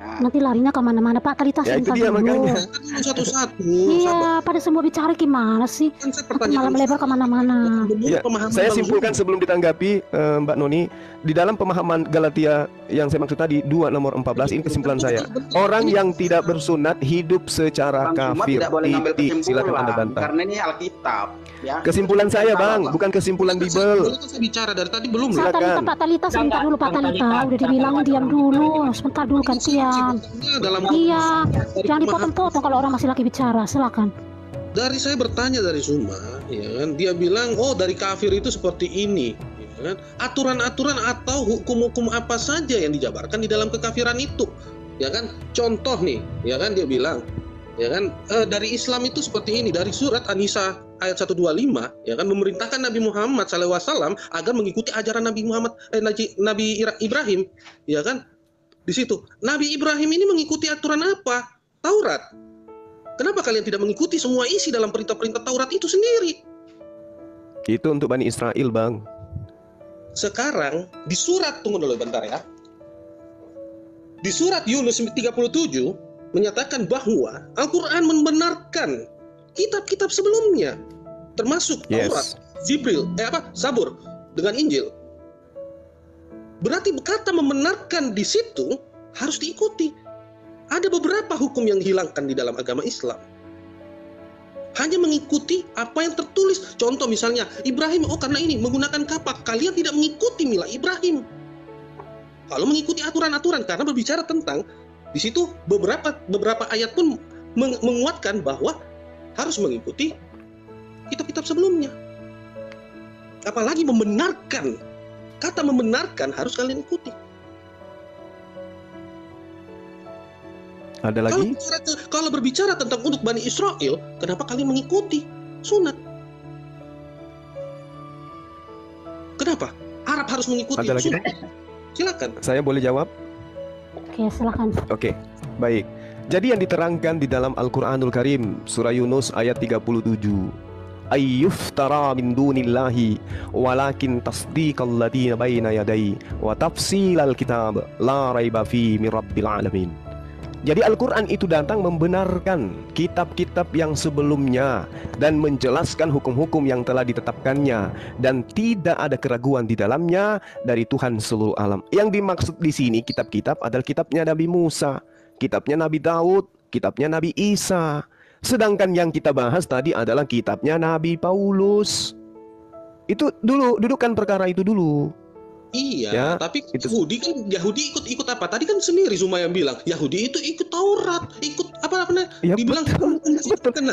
Speaker 6: Nanti larinya kemana-mana, Pak. Tadi tas
Speaker 3: itu dia makanya.
Speaker 5: Satu-satu.
Speaker 6: Iya, pada semua bicara gimana sih? Malah melebar kemana-mana.
Speaker 3: Ya, saya simpulkan sebelum ditanggapi Mbak Noni, di dalam pemahaman Galatia yang saya maksud tadi 2 nomor 14 ini kesimpulan saya. Orang yang tidak bersunat hidup secara kafir. Silakan Anda bantah.
Speaker 4: Karena ini Alkitab. Ya.
Speaker 3: Kesimpulan saya, Bang, bukan kesimpulan Bibel.
Speaker 5: Saya bicara dari tadi belum.
Speaker 3: Silakan.
Speaker 6: Pak Talita, sebentar dulu Pak Talita. Udah dibilangin diam dulu. Sebentar dulu gantian. Iya, jangan dipotong-potong kalau orang masih lagi bicara. Silakan.
Speaker 5: Dari saya bertanya dari Zuma, ya kan, dia bilang, oh dari kafir itu seperti ini. Aturan-aturan atau hukum-hukum apa saja yang dijabarkan di dalam kekafiran itu, ya kan? Contoh nih, ya kan, dia bilang, ya kan, dari Islam itu seperti ini, dari surat An-Nisa ayat 125, ya kan, memerintahkan Nabi Muhammad SAW agar mengikuti ajaran Nabi Ibrahim, ya kan? Di situ Nabi Ibrahim ini mengikuti aturan apa? Taurat. Kenapa kalian tidak mengikuti semua isi dalam perintah-perintah Taurat itu sendiri?
Speaker 3: Itu untuk Bani Israel, Bang.
Speaker 5: Sekarang di surat, tunggu dulu bentar ya. Di surat Yunus 37 menyatakan bahwa Al-Quran membenarkan kitab-kitab sebelumnya, termasuk Taurat, Zabur dengan Injil. Berarti kata membenarkan di situ harus diikuti. Ada beberapa hukum yang dihilangkan di dalam agama Islam. Hanya mengikuti apa yang tertulis. Contoh misalnya Ibrahim, karena ini menggunakan kapak, kalian tidak mengikuti milah Ibrahim. Kalau mengikuti aturan-aturan, karena berbicara tentang di situ beberapa ayat pun menguatkan bahwa harus mengikuti kitab-kitab sebelumnya. Apalagi membenarkan. Kata membenarkan harus kalian ikuti.
Speaker 3: Ada lagi?
Speaker 5: Kalau berbicara tentang untuk Bani Israel, kenapa kalian mengikuti sunat? Kenapa? Arab harus mengikuti sunat. Silakan.
Speaker 3: Saya boleh jawab?
Speaker 6: Oke, silakan.
Speaker 3: Oke, baik. Jadi yang diterangkan di dalam Al-Quranul Karim, surah Yunus ayat 37. Ayyuftara min dunillahi walakin tasdiqal ladina baina yadai wa tafsilal kitab la raiba fi min rabbil alamin. Jadi Al-Quran itu datang membenarkan kitab-kitab yang sebelumnya dan menjelaskan hukum-hukum yang telah ditetapkannya dan tidak ada keraguan di dalamnya dari Tuhan seluruh alam. Yang dimaksud di sini kitab-kitab adalah kitabnya Nabi Musa, kitabnya Nabi Daud, kitabnya Nabi Isa. Sedangkan yang kita bahas tadi adalah kitabnya Nabi Paulus. Itu dulu, dudukan perkara itu dulu.
Speaker 5: Iya,
Speaker 3: ya,
Speaker 5: tapi
Speaker 3: itu.
Speaker 5: Yahudi ikut apa? Tadi kan sendiri Zuma yang bilang Yahudi itu ikut Taurat, ikut apa namanya?
Speaker 3: Ya,
Speaker 5: dibilang
Speaker 3: betul.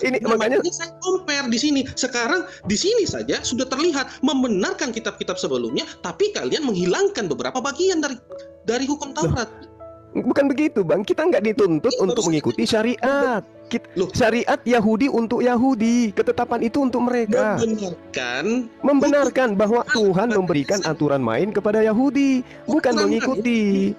Speaker 3: Ini makanya
Speaker 5: saya compare di sini. Sekarang di sini saja sudah terlihat membenarkan kitab-kitab sebelumnya, tapi kalian menghilangkan beberapa bagian dari hukum Taurat.
Speaker 3: Bukan begitu, Bang. Kita nggak dituntut untuk mengikuti syariat. Syariat Yahudi untuk Yahudi, ketetapan itu untuk mereka. Membenarkan bahwa Tuhan memberikan aturan main kepada Yahudi, bukan mengikuti.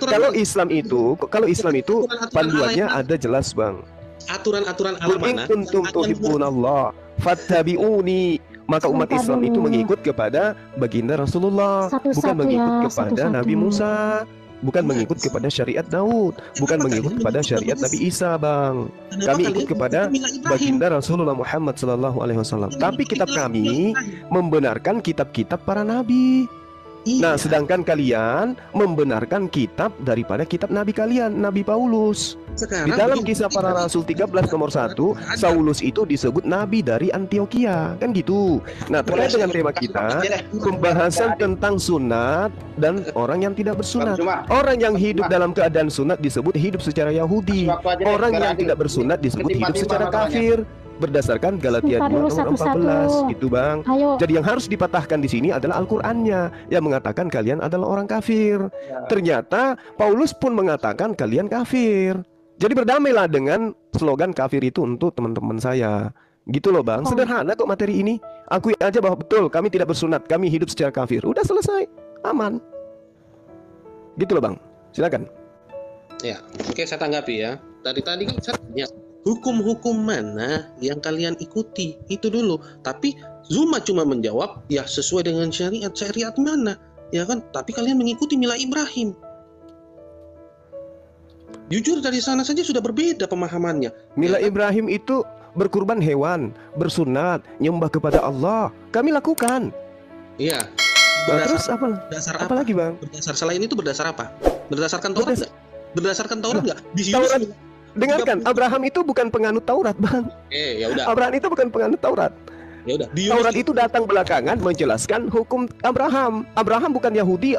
Speaker 3: Kalau Islam itu panduannya ada jelas, Bang.
Speaker 5: Aturan-aturan ala mana?
Speaker 3: Kuntum tuhibbunallah fattabi'uni. Maka umat Islam itu mengikut kepada baginda Rasulullah, bukan mengikut kepada Nabi Musa. Bukan mengikut kepada syariat Daud, bukan mengikut kepada syariat Nabi Isa, Bang. Kami ikut kepada baginda Rasulullah Muhammad SAW. Tapi kitab kami membenarkan kitab-kitab para nabi. Nah, sedangkan kalian membenarkan kitab daripada kitab nabi kalian, Nabi Paulus. Di dalam kisah para rasul 13 nomor 1, Saulus itu disebut nabi dari Antioquia, kan gitu. Nah, terkait dengan tema kita, pembahasan tentang sunat dan orang yang tidak bersunat. Orang yang hidup dalam keadaan sunat disebut hidup secara Yahudi. Orang yang tidak bersunat disebut hidup secara kafir. Berdasarkan Galatia 2 nomor 14 itu, Bang. Jadi yang harus dipatahkan di sini adalah Al-Qur'annya yang mengatakan kalian adalah orang kafir. Ternyata Paulus pun mengatakan kalian kafir. Jadi berdamailah dengan slogan kafir itu untuk teman-teman saya. Gitu loh, Bang. Sederhana kok materi ini. Akui aja bahwa betul kami tidak bersunat, kami hidup secara kafir. Udah selesai, aman. Gitu loh, Bang. Silakan.
Speaker 5: Ya, oke, saya tanggapi ya. Tadi kan saya tanya hukum-hukum mana yang kalian ikuti, itu dulu. Tapi Zuma cuma menjawab ya sesuai dengan syariat mana, ya kan? Tapi kalian mengikuti milah Ibrahim. Jujur dari sana saja sudah berbeda pemahamannya.
Speaker 3: Milah Ibrahim itu berkurban hewan, bersunat, nyembah kepada Allah. Kami lakukan.
Speaker 5: Iya.
Speaker 3: Terus apa lagi, Bang?
Speaker 5: Berdasar selain itu berdasar apa? Berdasarkan Taurat nggak? Berdasarkan Taurat nggak?
Speaker 3: Taurat. Dengarkan, Abraham itu bukan penganut Taurat, Bang.
Speaker 5: Ya udah.
Speaker 3: Abraham itu bukan penganut Taurat.
Speaker 5: Ya udah.
Speaker 3: Taurat itu datang belakangan menjelaskan hukum Abraham. Abraham bukan Yahudi,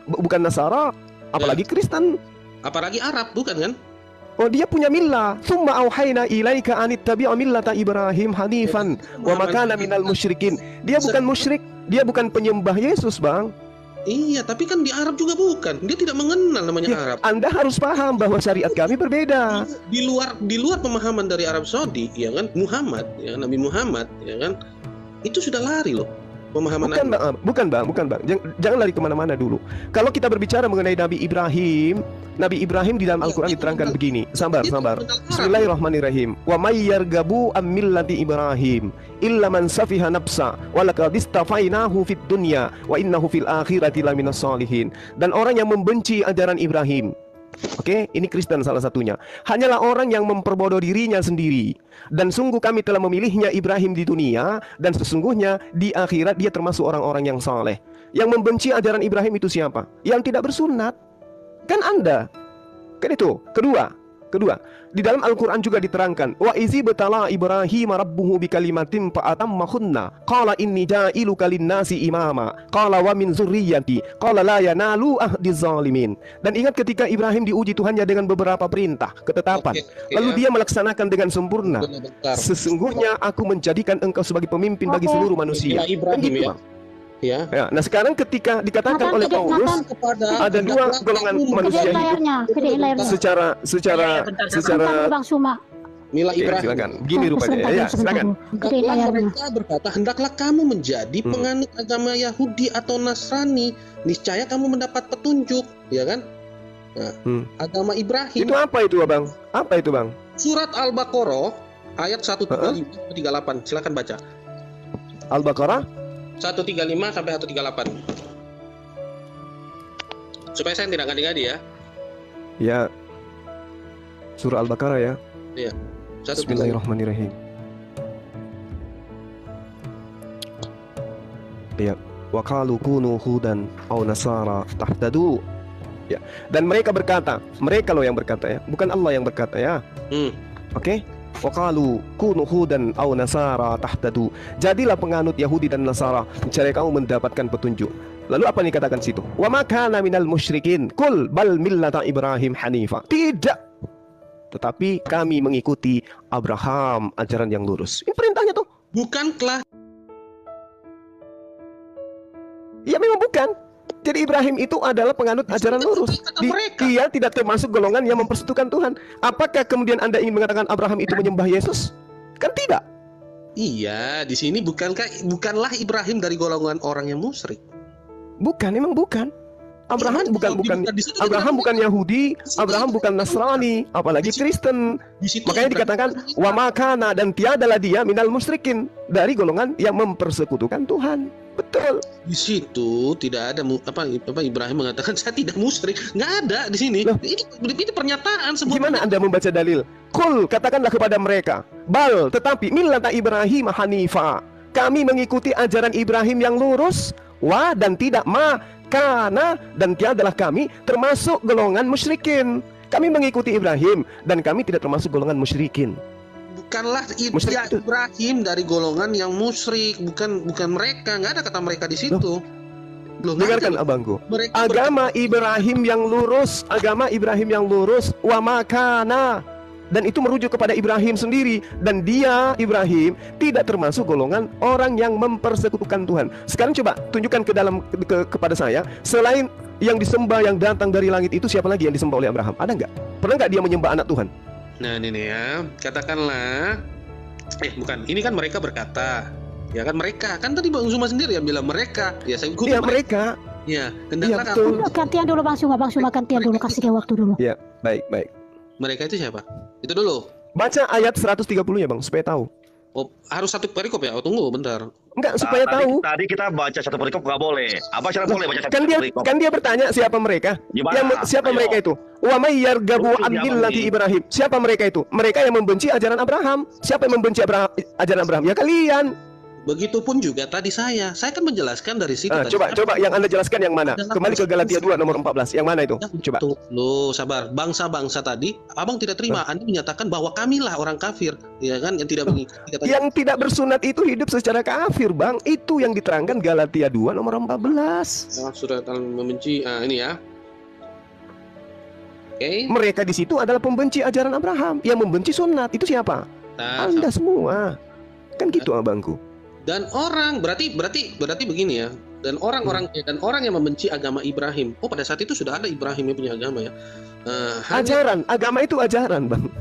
Speaker 3: bukan Nasara, apalagi Kristen.
Speaker 5: Apalagi Arab, bukan kan?
Speaker 3: Oh, dia punya millah. Tsumma auhayna ilaika an ittabi'a millata Ibrahim hanifan wa ma kana minal musyrikin. Dia bukan musyrik, dia bukan penyembah Yesus, Bang.
Speaker 5: Iya, tapi kan di Arab juga bukan. Dia tidak mengenal namanya Arab.
Speaker 3: Anda harus paham bahwa syariat kami berbeda.
Speaker 5: Di luar pemahaman dari Arab Saudi, ya kan, Muhammad, ya kan, Nabi Muhammad, ya kan, itu sudah lari loh pemahaman.
Speaker 3: Bukan bang. Jangan lari kemana-mana dulu. Kalau kita berbicara mengenai Nabi Ibrahim di dalam Al-Quran diterangkan begini. Sabar. Bismillahirrahmanirrahim. Wa may yargabu am millati Ibrahim illa man safiha nafsa wa laqad istafainahu fid dunya wa innahu fil akhirati laminas solihin. Dan orang yang membenci ajaran Ibrahim, oke, ini Kristen salah satunya, hanyalah orang yang memperbodoh dirinya sendiri. Dan sungguh kami telah memilihnya Ibrahim di dunia, dan sesungguhnya di akhirat dia termasuk orang-orang yang saleh. Yang membenci ajaran Ibrahim itu siapa? Yang tidak bersunat. Kan Anda. Kan itu. Kedua, di dalam Al-Quran juga diterangkan, wa izi betala Ibrahim rabbuhu bikalimatin fa'atammahunna qala inni ja'iluka linnasi imama qala wa min zurriyyati qala la yanalu ahdiz zalimin. Dan ingat ketika Ibrahim diuji Tuhannya dengan beberapa perintah, ketetapan, lalu dia melaksanakan dengan sempurna. Sesungguhnya aku menjadikan engkau sebagai pemimpin bagi seluruh manusia.
Speaker 5: Ibrahim, ya.
Speaker 3: Nah sekarang ketika dikatakan oleh Paulus ada dua golongan manusia hidup secara
Speaker 6: Bang Suma.
Speaker 5: Mila Ibrahim.
Speaker 3: Silakan. Begini rupanya. Ya, silakan.
Speaker 5: Mereka berkata, hendaklah kamu menjadi penganut agama Yahudi atau Nasrani, niscaya kamu mendapat petunjuk, ya kan? Nah, agama Ibrahim.
Speaker 3: Itu apa itu, Bang? Apa itu, Bang?
Speaker 5: Surat Al-Baqarah ayat 135-138. Silakan baca.
Speaker 3: Al-Baqarah
Speaker 5: 135 sampai 138. Supaya saya tidak ngadi-ngadi ya.
Speaker 3: Ya. Surah Al-Baqarah ya.
Speaker 5: Iya.
Speaker 3: Bismillahirrahmanirrahim. Ya. Wa qalu kunu hudan aw nasara tahtadu. Ya. Dan mereka berkata, mereka loh yang berkata ya, bukan Allah yang berkata ya. Oke? Waqalu kunu hudan aw nasara tahtadu. Jadilah penganut Yahudi dan Nasara, mencari kamu mendapatkan petunjuk. Lalu apa yang dikatakan situ? Wa ma kana minal musyrikin qul bal millata Ibrahim hanifa. Tidak. Tetapi kami mengikuti Abraham, ajaran yang lurus. Ini perintahnya tuh.
Speaker 5: Bukankah?
Speaker 3: Ya memang bukan. Jadi Ibrahim itu adalah penganut ajaran lurus. Dia tidak termasuk golongan yang mempersekutukan Tuhan. Apakah kemudian Anda ingin mengatakan Abraham itu menyembah Yesus? Kan tidak.
Speaker 5: Iya, di sini bukanlah Ibrahim dari golongan orang yang musyrik.
Speaker 3: Bukan, memang bukan. Abraham Abraham bukan Yahudi, Abraham bukan Nasrani, apalagi Kristen. Makanya dikatakan wa makana, dan tiadalah dia minal musyrikin, dari golongan yang mempersekutukan Tuhan. Betul.
Speaker 5: Di situ tidak ada apa Ibrahim mengatakan saya tidak musyrik. Nggak ada di sini. Ini pernyataan sebuah.
Speaker 3: Gimana Anda membaca dalil? Qul, katakanlah kepada mereka, bal, tetapi millata Ibrahim hanifa. Kami mengikuti ajaran Ibrahim yang lurus, wa, dan tidak ma, karena, dan tiadalah kami termasuk golongan musyrikin. Kami mengikuti Ibrahim dan kami tidak termasuk golongan musyrikin.
Speaker 5: Bukanlah Ibrahim dari golongan yang musyrik, bukan mereka, nggak ada kata mereka di situ.
Speaker 3: Dengarkan abangku, agama Ibrahim yang lurus, wa makana, dan itu merujuk kepada Ibrahim sendiri, dan dia Ibrahim tidak termasuk golongan orang yang mempersekutukan Tuhan. Sekarang coba tunjukkan kepada saya, selain yang disembah yang datang dari langit itu, siapa lagi yang disembah oleh Abraham? Ada nggak? Pernah nggak dia menyembah anak Tuhan?
Speaker 5: Nah ini ya, katakanlah, bukan, ini kan mereka berkata, ya kan mereka, kan tadi Bang Suma sendiri yang bilang mereka, ya saya ikuti mereka. Ya, hendaklah kamu.
Speaker 6: Gantian dulu Bang Suma gantian dulu, kasih dia waktu dulu.
Speaker 3: Ya, baik.
Speaker 5: Mereka itu siapa? Itu dulu.
Speaker 3: Baca ayat 130 ya Bang, supaya tahu.
Speaker 5: Oh, harus satu perikop ya? Oh, tunggu bentar.
Speaker 3: Enggak, supaya tahu.
Speaker 2: Tadi kita baca satu perikop nggak boleh. Apa syarat boleh baca satu perikop?
Speaker 3: Kan dia bertanya siapa mereka? Siapa mereka itu? Wa may yargabu an millati Ibrahim. Siapa mereka itu? Mereka yang membenci ajaran Abraham. Siapa yang membenci ajaran Abraham? Ya kalian.
Speaker 5: Begitupun juga tadi saya kan menjelaskan dari situ.
Speaker 3: Coba yang Anda jelaskan yang mana? Kembali ke Galatia 2 nomor 14. Yang mana itu? Coba.
Speaker 5: Tunggu, sabar. Bangsa-bangsa tadi, Abang tidak terima. Anda menyatakan bahwa kamilah orang kafir, ya kan, yang tidak mengikuti.
Speaker 3: Yang tidak bersunat itu hidup secara kafir, Bang. Itu yang diterangkan Galatia 2 nomor 14.
Speaker 5: Surat membenci. Ini ya.
Speaker 3: Mereka di situ adalah pembenci ajaran Abraham, yang membenci sunat. Itu siapa? Anda semua. Kan gitu abangku.
Speaker 5: Dan orang berarti begini ya. Dan orang yang membenci agama Ibrahim. Oh, pada saat itu sudah ada Ibrahim yang punya agama ya.
Speaker 3: Ajaran, agama itu ajaran, Bang.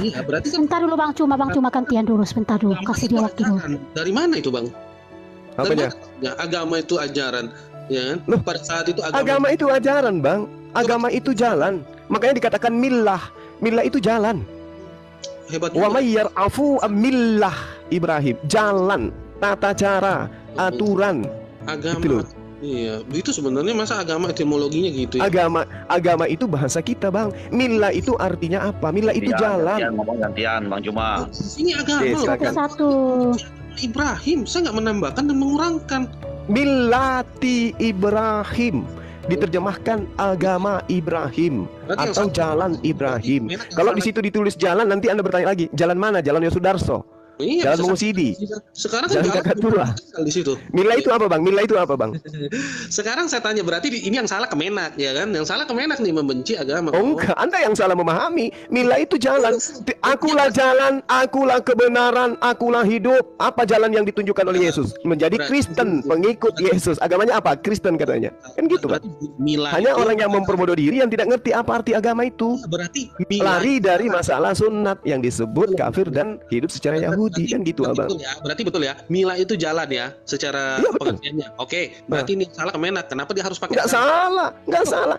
Speaker 5: Iya, berarti kan.
Speaker 6: Sebentar dulu Bang, cuma gantian dulu sebentar dulu. Kasih dia waktu dulu.
Speaker 5: Dari mana itu, Bang?
Speaker 3: Apanya?
Speaker 5: Ya, agama itu ajaran, ya kan? Pada saat itu
Speaker 3: agama itu ajaran, Bang. Agama itu jalan. Makanya dikatakan millah. Millah itu jalan.
Speaker 5: Hebat.
Speaker 3: Wa may yar'afu millah Ibrahim. Jalan, tata cara, aturan.
Speaker 5: Agama.
Speaker 3: Gitu loh.
Speaker 5: Iya, itu sebenarnya masa agama etimologinya gitu ya.
Speaker 3: Agama itu bahasa kita, Bang. Millah itu artinya apa? Millah itu jalan.
Speaker 2: Gantian, Bang Juma.
Speaker 5: Ini agama
Speaker 6: satu.
Speaker 5: Ibrahim, saya nggak menambahkan dan mengurangkan.
Speaker 3: Millati Ibrahim diterjemahkan agama Ibrahim atau jalan Ibrahim. Kalau di situ ditulis jalan, nanti Anda bertanya lagi, jalan mana? Jalan Yosudarso.
Speaker 5: Iya,
Speaker 3: jalan Mengusidi.
Speaker 5: Sekarang
Speaker 3: jalan Kakatua.
Speaker 5: Di situ.
Speaker 3: Mila itu apa, Bang? Mila itu apa, Bang?
Speaker 5: Sekarang saya tanya, berarti ini yang salah Kemenak, ya kan? Yang salah Kemenak nih, membenci agama.
Speaker 3: Oh enggak, Anda yang salah memahami. Mila itu jalan. Akulah jalan, akulah kebenaran, akulah hidup. Apa jalan yang ditunjukkan oleh Yesus? Menjadi Kristen, pengikut Yesus. Agamanya apa? Kristen katanya. Kan gitu, Pak. Hanya orang yang memperbodoh diri yang tidak ngerti apa arti agama itu.
Speaker 5: Berarti
Speaker 3: lari dari masalah sunat yang disebut kafir dan hidup secara Yahudi. Kan gitu, Abang.
Speaker 5: Berarti betul ya. Mila itu jalan ya, secara pengertiannya. Oke, berarti ini salah Kemenak. Kenapa dia harus pakai?
Speaker 3: Nggak salah.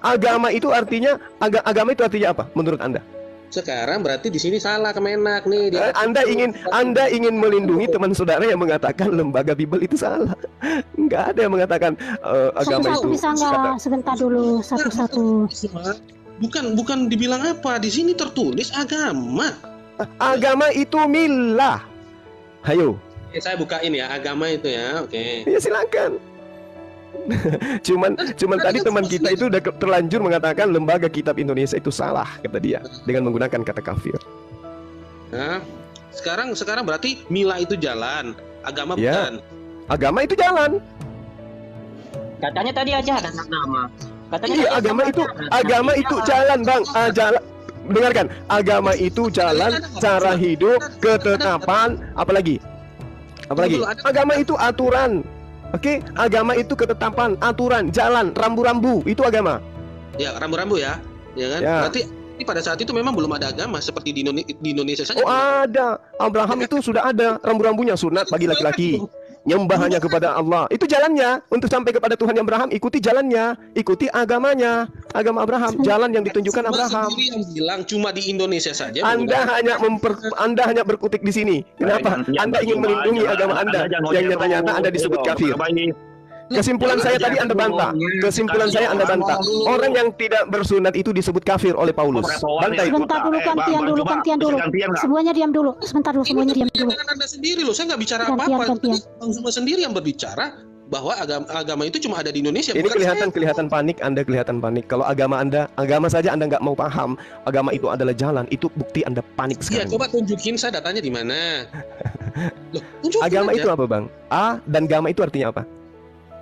Speaker 3: Agama itu artinya apa? Menurut Anda?
Speaker 5: Sekarang berarti di sini salah Kemenak nih.
Speaker 3: Anda ingin melindungi teman saudara yang mengatakan lembaga Bible itu salah. Nggak ada yang mengatakan agama itu.
Speaker 6: Bisa nggak sebentar dulu satu-satu.
Speaker 5: Bukan dibilang apa? Di sini tertulis agama.
Speaker 3: Agama itu milah. Hayo.
Speaker 5: Saya bukain ya agama itu ya. Oke.
Speaker 3: Ya silakan. cuman tadi teman kita itu udah terlanjur mengatakan lembaga kitab Indonesia itu salah, kata dia, dengan menggunakan kata kafir.
Speaker 5: Nah, sekarang berarti mila itu jalan, agama bukan.
Speaker 3: Agama itu jalan.
Speaker 7: Katanya tadi aja ada agama. Katanya
Speaker 3: iya, agama itu jalan, Bang. Jalan. Dengarkan, agama itu jalan, cara hidup, ketetapan, apalagi? Agama itu aturan. Oke, agama itu ketetapan, aturan, jalan, rambu-rambu, itu agama.
Speaker 5: Ya, rambu-rambu ya. Ya kan? Ya. Berarti pada saat itu memang belum ada agama seperti di Indonesia saja.
Speaker 3: Oh, ada. Abraham itu sudah ada rambu-rambunya, sunat bagi laki-laki. Nyembah hanya kepada Allah. Itu jalannya. Untuk sampai kepada Tuhan yang Abraham, ikuti jalannya, ikuti agamanya, agama Abraham, jalan yang ditunjukkan Abraham.
Speaker 5: Yang bilang cuma di Indonesia saja.
Speaker 3: Anda hanya berkutik di sini. Kenapa? Anda ingin melindungi agama Anda, yang nyata-nyata Anda disebut kafir. Kesimpulan saya tadi Anda bantah. Orang yang tidak bersunat itu disebut kafir oleh Paulus. Bantai.
Speaker 6: Sebentar dulu, gantian dulu. Semuanya diam dulu. Sebentar dulu, semuanya diam dulu.
Speaker 5: Anda sendiri loh, saya nggak bicara apa-apa. Bang Zuma sendiri yang berbicara bahwa agama itu cuma ada di Indonesia.
Speaker 3: Ini kelihatan panik. Anda kelihatan panik. Kalau agama saja Anda nggak mau paham. Agama itu adalah jalan. Itu bukti Anda panik sekarang.
Speaker 5: Iya, coba tunjukin saya datanya di mana.
Speaker 3: Agama itu apa, Bang? Dan gama itu artinya apa?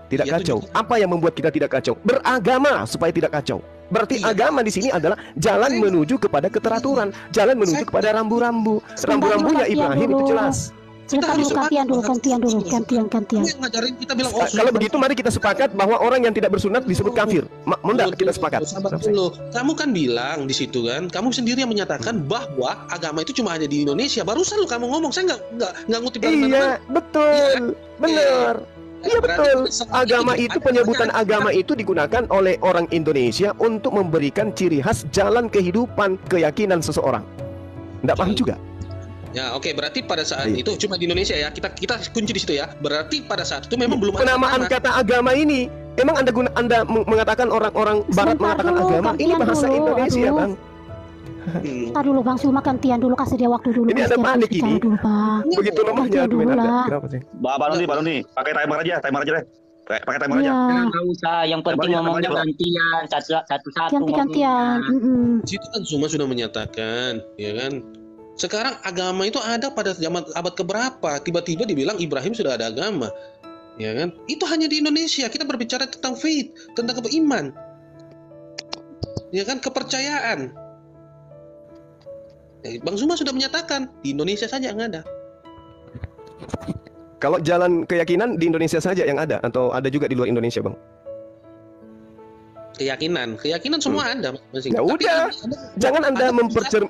Speaker 3: Tidak kacau. Apa yang membuat kita tidak kacau? Beragama supaya tidak kacau. Berarti agama di sini adalah jalan menuju kepada keteraturan, jalan menuju kepada rambu-rambu. Rambu-rambunya Ibrahim itu jelas.
Speaker 6: Sebentar dulu, gantian dulu.
Speaker 3: Kalau begitu mari kita sepakat bahwa orang yang tidak bersunat disebut kafir. Enggak, kita sepakat.
Speaker 5: Kamu kan bilang di situ kan, kamu sendiri yang menyatakan bahwa agama itu cuma ada di Indonesia. Barusan lu kamu ngomong, saya nggak ngutip dari mana-mana.
Speaker 3: Iya, betul. Benar. Iya betul. Penyebutan agama itu digunakan oleh orang Indonesia untuk memberikan ciri khas jalan kehidupan, keyakinan seseorang. Nggak paham juga?
Speaker 5: Ya, oke. Berarti pada saat itu cuma di Indonesia ya. Kita kunci di situ ya. Berarti pada saat itu memang belum ada
Speaker 3: penamaan kata agama ini. Emang Anda mengatakan orang-orang Barat mengatakan agama? Ini bahasa Indonesia, Bang.
Speaker 6: Ntar dulu Bang Zuma, gantian dulu, kasih dia waktu dulu.
Speaker 3: Ini ada panik ini. Begitu lemahnya argumen Anda. Kenapa sih?
Speaker 2: Pak Doni, pakai timer aja deh. Pakai timer aja.
Speaker 7: Enggak usah, yang penting ngomongnya gantian, satu-satu.
Speaker 6: Gantian.
Speaker 5: Situ kan Zuma sudah menyatakan, ya kan? Sekarang agama itu ada pada zaman abad keberapa? Tiba-tiba dibilang Ibrahim sudah ada agama. Ya kan? Itu hanya di Indonesia. Kita berbicara tentang faith, tentang keiman. ya kan, kepercayaan. Bang Zuma sudah menyatakan di Indonesia saja yang ada.
Speaker 3: Kalau jalan keyakinan di Indonesia saja yang ada atau ada juga di luar Indonesia, Bang?
Speaker 5: Keyakinan semua ada.
Speaker 3: Ya udah, jangan Anda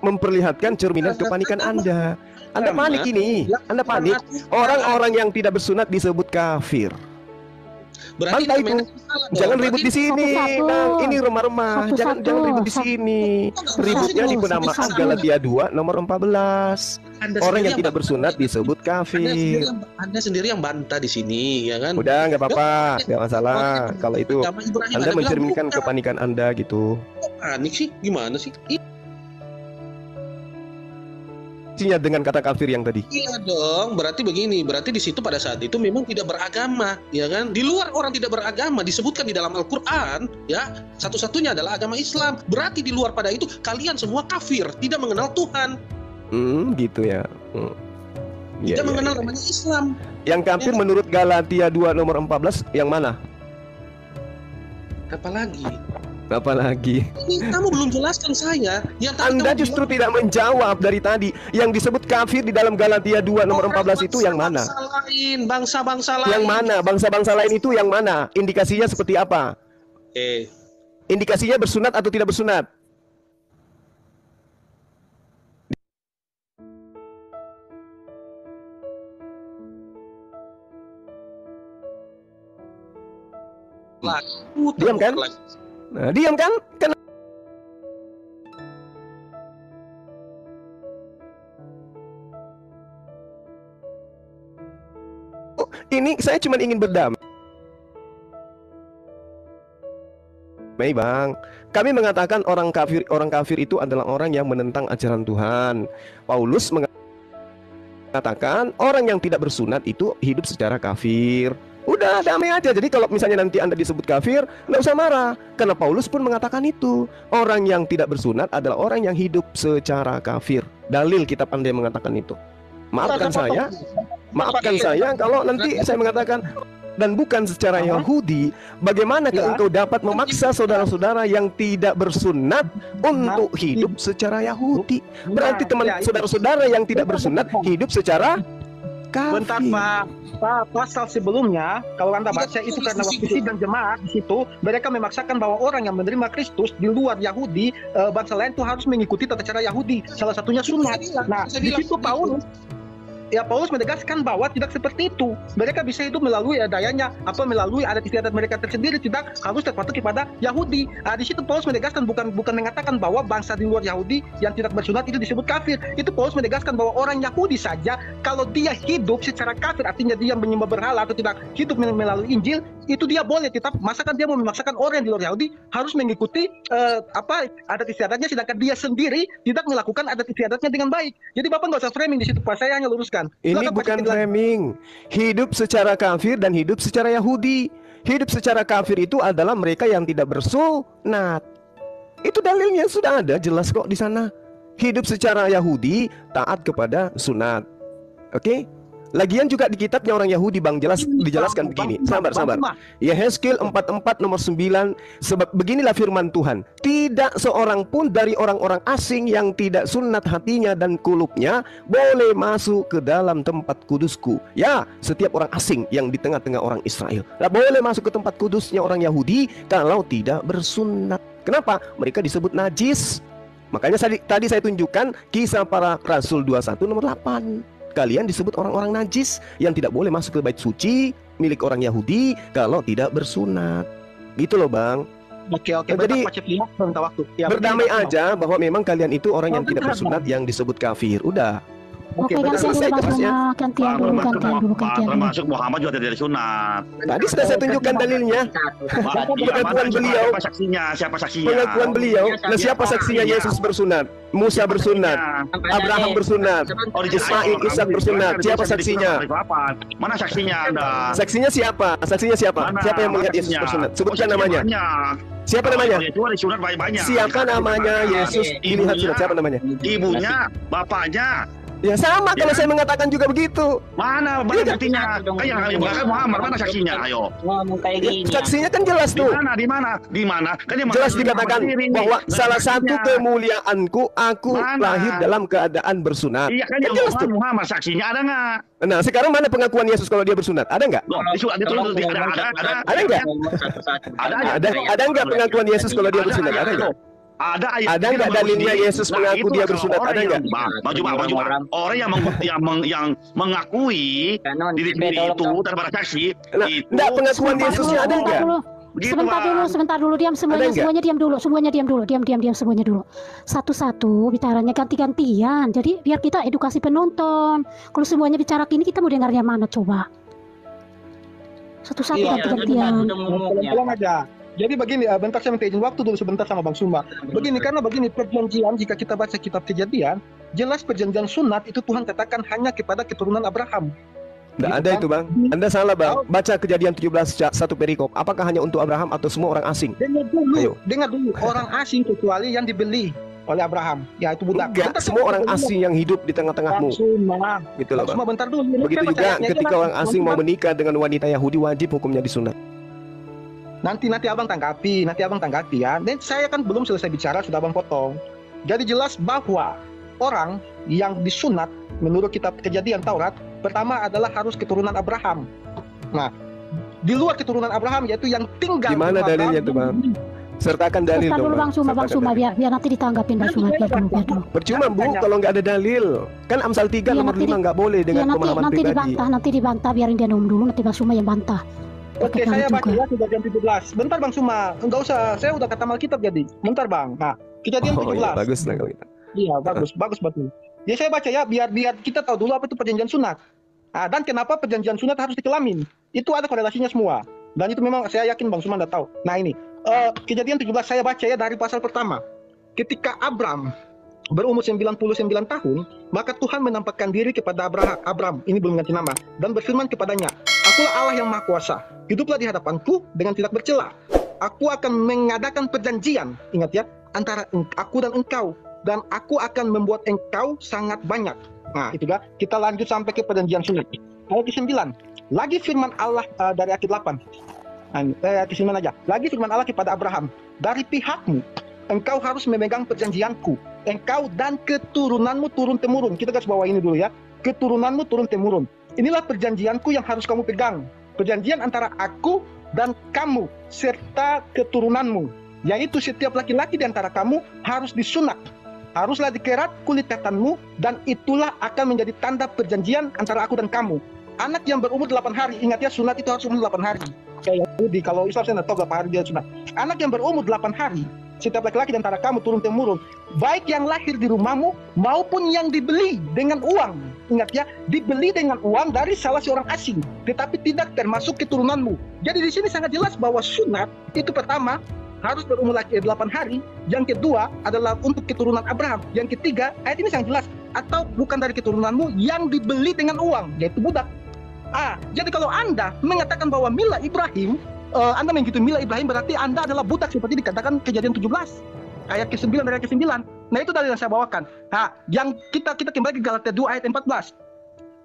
Speaker 3: memperlihatkan cerminan kepanikan Anda. Anda panik ini, Anda panik. Orang-orang yang tidak bersunat disebut kafir.
Speaker 5: Berarti
Speaker 3: Bantah itu. Jangan ribut di sini, Bang. Ini remah-remah. Jangan ribut di sini. Ributnya di penamaan Galatia 2 nomor 14. Orang yang tidak bersunat disebut kafir.
Speaker 5: Anda sendiri yang bantah di sini, ya kan?
Speaker 3: Udah, nggak apa-apa, nggak masalah. Kalau itu Anda mencerminkan kepanikan Anda gitu.
Speaker 5: Panik sih, gimana sih?
Speaker 3: Dengan kata kafir yang tadi.
Speaker 5: Iya dong, berarti begini, berarti di situ pada saat itu memang tidak beragama, ya kan? Di luar orang tidak beragama disebutkan di dalam Al-Qur'an, ya. Satu-satunya adalah agama Islam. Berarti di luar pada itu kalian semua kafir, tidak mengenal Tuhan.
Speaker 3: Gitu ya.
Speaker 5: Tidak mengenal namanya Islam.
Speaker 3: Yang kafir menurut Galatia 2 nomor 14 yang mana?
Speaker 5: Apalagi?
Speaker 3: Ini
Speaker 5: kamu belum jelaskan saya.
Speaker 3: Anda justru tidak menjawab dari tadi. Yang disebut kafir di dalam Galatia 2 nomor 14 itu yang mana?
Speaker 5: Bangsa-bangsa lain.
Speaker 3: Yang mana? Bangsa-bangsa lain itu yang mana? Indikasinya seperti apa? Indikasinya bersunat atau tidak bersunat? Diam kan? Nah, diam kan? Ini saya cuma ingin berdamai, Bang. Kami mengatakan orang kafir itu adalah orang yang menentang ajaran Tuhan. Paulus mengatakan orang yang tidak bersunat itu hidup secara kafir. Udah damai aja. Jadi kalau misalnya nanti Anda disebut kafir, nggak usah marah. Karena Paulus pun mengatakan itu. Orang yang tidak bersunat adalah orang yang hidup secara kafir. Dalil kitab Anda yang mengatakan itu. Maafkan saya kalau nanti saya mengatakan dan bukan secara Yahudi. Bagaimana engkau dapat memaksa saudara-saudara yang tidak bersunat untuk hidup secara Yahudi? Berarti saudara-saudara yang tidak bersunat hidup secara kafir.
Speaker 8: Bentar Pak, pasal sebelumnya kalau Anda baca itu karena waktu sidang jemaat di situ mereka memaksakan bahwa orang yang menerima Kristus di luar Yahudi, bangsa lain itu harus mengikuti tata cara Yahudi, salah satunya sunat. Nah, di situ Paulus menegaskan bahwa tidak seperti itu. Mereka bisa hidup melalui dayanya atau melalui adat istiadat mereka tersendiri, tidak harus terpatok kepada Yahudi. Di situ Paulus menegaskan bukan mengatakan bahwa bangsa di luar Yahudi yang tidak bersunat itu disebut kafir. Itu Paulus menegaskan bahwa orang Yahudi saja kalau dia hidup secara kafir, artinya dia menyembah berhala atau tidak hidup melalui Injil, itu dia boleh tetap. Masakan dia mau memaksakan orang di luar Yahudi harus mengikuti adat istiadatnya, sedangkan dia sendiri tidak melakukan adat istiadatnya dengan baik. Jadi Bapak nggak usah framing di situ, Pak. Saya hanya luruskan.
Speaker 3: Ini bukan framing. Hidup secara kafir dan hidup secara Yahudi. Hidup secara kafir itu adalah mereka yang tidak bersunat. Itu dalilnya sudah ada, jelas kok di sana. Hidup secara Yahudi taat kepada sunat. Oke? Lagian juga di kitabnya orang Yahudi, Bang, dijelaskan begini. Sabar. Yehezkiel 44 nomor 9, sebab beginilah firman Tuhan, tidak seorang pun dari orang-orang asing yang tidak sunat hatinya dan kulupnya boleh masuk ke dalam tempat kudusku. Ya, setiap orang asing yang di tengah-tengah orang Israel boleh masuk ke tempat kudusnya orang Yahudi kalau tidak bersunat. Kenapa? Mereka disebut najis. Makanya tadi saya tunjukkan Kisah Para Rasul 21 nomor 8. Kalian disebut orang-orang najis yang tidak boleh masuk ke bait suci milik orang Yahudi kalau tidak bersunat. Gitu loh, Bang.
Speaker 8: Oke.
Speaker 3: Jadi berdamai aja bahwa memang kalian itu orang yang tidak bersunat yang disebut kafir. Udah.
Speaker 6: Oke, gantian dulu.
Speaker 2: Termasuk Muhammad juga tidak disunat.
Speaker 3: Tadi sudah saya tunjukkan dalilnya. Pengakuan beliau.
Speaker 2: Siapa saksinya?
Speaker 3: Pengakuan beliau. Nah, siapa saksinya Yesus bersunat? Musa bersunat. Abraham bersunat. Ismail, Ishak bersunat. Siapa saksinya?
Speaker 2: Mana saksinya Anda?
Speaker 3: Saksinya siapa? Siapa yang melihat Yesus bersunat? Sebutkan namanya. Siapa namanya?
Speaker 2: Siapa
Speaker 3: namanya Yesus dilihat sunat? Siapa namanya?
Speaker 2: Ibunya, bapaknya.
Speaker 3: Ya sama kalau saya mengatakan juga begitu.
Speaker 2: Mana buktinya? Yang bahkan Muhammad mana saksinya? Ayo.
Speaker 7: Ngomong kayak gini.
Speaker 3: Saksinya kan jelas tuh.
Speaker 2: Di mana? Kan dia
Speaker 3: jelas dikatakan bahwa salah satu kemuliaanku aku lahir dalam keadaan bersunat.
Speaker 2: Iya kan yang jelas tuh. Muhammad saksinya ada nggak?
Speaker 3: Nah sekarang mana pengakuan Yesus kalau dia bersunat? Ada nggak?
Speaker 2: Ada nggak?
Speaker 3: Ada nggak pengakuan Yesus kalau dia bersunat? Ada nggak? Ada nggak dalilnya Yesus mengaku dia bersunat? Ada nggak?
Speaker 2: Maju. Orang yang mengakui diri itu tanpa saksi.
Speaker 3: Nggak, pengakuan Yesusnya ada nggak?
Speaker 6: Sebentar dulu, diam semuanya diam dulu, diam semuanya dulu. Satu-satu bicaranya ganti-gantian. Jadi biar kita edukasi penonton. Kalau semuanya bicara gini kita mau dengarnya mana coba? Satu-satu ganti-gantian.
Speaker 8: Tolong aja. Jadi begini, bentar saya minta izin waktu dulu sebentar sama Bang Suma. Begini, karena begini perjanjian jika kita baca kitab Kejadian, jelas perjanjian sunat itu Tuhan katakan hanya kepada keturunan Abraham.
Speaker 3: Nggak ada itu Bang. Anda salah Bang. Baca Kejadian 17 satu perikop. Apakah hanya untuk Abraham atau semua orang asing?
Speaker 8: Dengar dulu. Orang asing kecuali yang dibeli oleh Abraham. Ya itu budak.
Speaker 3: Enggak, semua orang asing yang hidup di tengah-tengahmu. Gitu loh Bang.
Speaker 8: Bentar dulu.
Speaker 3: Begitu juga ketika orang asing mau menikah dengan wanita Yahudi, wajib hukumnya disunat.
Speaker 8: Nanti abang tanggapi ya. Dan saya kan belum selesai bicara sudah abang potong. Jadi jelas bahwa orang yang disunat menurut kitab Kejadian Taurat pertama adalah harus keturunan Abraham. Nah, di luar keturunan Abraham yaitu yang tinggal
Speaker 3: di mana dalilnya tuh Bang? Sertakan dalil dong.
Speaker 6: Bang Suma biar nanti ditanggapin Bang Suma biar dulu.
Speaker 3: Percuma Bu kalau nggak ada dalil. Kan Amsal 3 nomor 5 nggak boleh dengan pemahaman pribadi.
Speaker 6: Nanti dibantah, biarin dia nom dulu, nanti Bang Suma yang bantah.
Speaker 8: Oke, saya baca ya sudah jam 17. Bentar Bang Suma, enggak usah, saya udah kata Alkitab jadi. Bentar Bang. Nah, Kejadian 17.
Speaker 3: Iya, bagus lah kalau kita.
Speaker 8: Iya, bagus betul. Ya saya baca ya biar kita tahu dulu apa itu perjanjian sunat. Nah, dan kenapa perjanjian sunat harus dikelamin. Itu ada korelasinya semua. Dan itu memang saya yakin Bang Suma udah tahu. Nah, ini Kejadian 17 saya baca ya dari pasal pertama. Ketika Abram berumur 99 tahun, maka Tuhan menampakkan diri kepada Abram, ini belum ganti nama, dan berfirman kepadanya, "Akulah Allah yang Maha Kuasa. Hiduplah di hadapanku dengan tidak bercela. Aku akan mengadakan perjanjian," ingat ya, "antara aku dan engkau, dan aku akan membuat engkau sangat banyak." Nah, itu dah. Kita lanjut sampai ke perjanjian sunat. Ayat ke-9. Lagi firman Allah dari ayat ke-8. Ayat ke-9 aja. Lagi firman Allah kepada Abraham, "Dari pihakmu engkau harus memegang perjanjianku. Engkau dan keturunanmu turun-temurun." Kita garis bawah ini dulu ya. Keturunanmu turun-temurun. Inilah perjanjianku yang harus kamu pegang. Perjanjian antara aku dan kamu serta keturunanmu. Yaitu setiap laki-laki di antara kamu harus disunat. Haruslah dikerat kulit katanmu, dan itulah akan menjadi tanda perjanjian antara aku dan kamu. Anak yang berumur 8 hari, ingat ya sunat itu harus umur 8 hari. Kayak Yahudi, kalau Islam saya tahu berapa hari dia sunat. Anak yang berumur 8 hari, setiap laki-laki di antara kamu turun-temurun, baik yang lahir di rumahmu maupun yang dibeli dengan uang. Ingat ya, dibeli dengan uang dari salah seorang asing, tetapi tidak termasuk keturunanmu. Jadi di sini sangat jelas bahwa sunat itu pertama harus berumur 8 hari, yang kedua adalah untuk keturunan Abraham, yang ketiga ayat ini sangat jelas, atau bukan dari keturunanmu yang dibeli dengan uang, yaitu budak. Jadi kalau Anda mengatakan bahwa Mila Ibrahim, Anda mengikuti Mila Ibrahim, berarti Anda adalah budak seperti dikatakan Kejadian 17 ayat ke-9 dari ayat ke-9. Nah, itu dalil yang saya bawakan. Nah, yang kita kembali ke Galatia 2 ayat 14.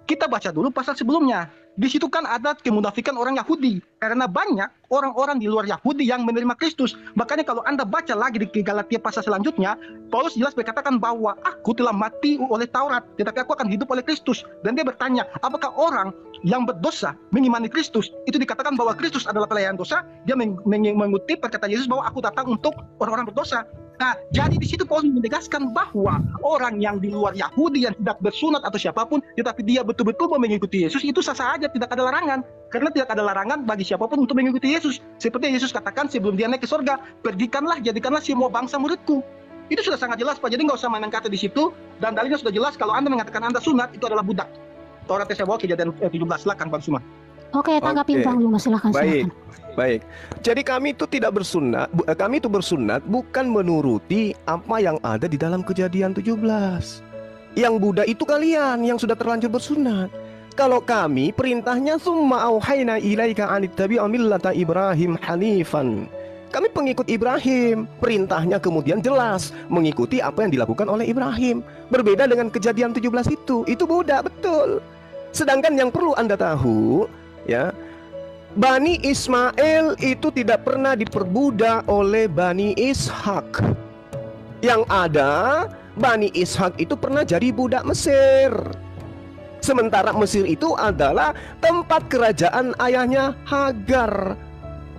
Speaker 8: Kita baca dulu pasal sebelumnya. Di situ kan ada kemunafikan orang Yahudi, karena banyak orang-orang di luar Yahudi yang menerima Kristus. Makanya kalau Anda baca lagi di Galatia pasal selanjutnya, Paulus jelas berkatakan bahwa aku telah mati oleh Taurat, tetapi aku akan hidup oleh Kristus. Dan dia bertanya, apakah orang yang berdosa mengimani Kristus? Itu dikatakan bahwa Kristus adalah pelayan dosa. Dia mengutip perkataan Yesus bahwa aku datang untuk orang-orang berdosa. Nah, jadi di situ Paulus menegaskan bahwa orang yang di luar Yahudi yang tidak bersunat atau siapapun, tetapi dia betul-betul mau mengikuti Yesus, itu sah saja, tidak ada larangan. Karena tidak ada larangan bagi siapapun untuk mengikuti Yesus. Seperti Yesus katakan sebelum dia naik ke surga, "Pergikanlah, jadikanlah semua bangsa muridku." Itu sudah sangat jelas Pak. Jadi nggak usah main kata di situ. Dan dalilnya sudah jelas kalau Anda mengatakan Anda sunat, itu adalah budak. Taurat saya bawa Kejadian 17, silakan Bang Suma.
Speaker 6: Oke, tanggapin Bang Luma, silakan.
Speaker 3: Baik. Jadi kami itu tidak bersunat, kami itu bersunat bukan menuruti apa yang ada di dalam Kejadian 17. Yang Buddha itu kalian yang sudah terlanjur bersunat. Kalau kami perintahnya summa auhayna ilaika anittabi'a millata Ibrahim hanifan. Kami pengikut Ibrahim. Perintahnya kemudian jelas, mengikuti apa yang dilakukan oleh Ibrahim. Berbeda dengan Kejadian 17 itu budak, betul. Sedangkan yang perlu Anda tahu, ya, Bani Ismail itu tidak pernah diperbudak oleh Bani Ishak. Yang ada, Bani Ishak itu pernah jadi budak Mesir. Sementara Mesir itu adalah tempat kerajaan ayahnya Hagar.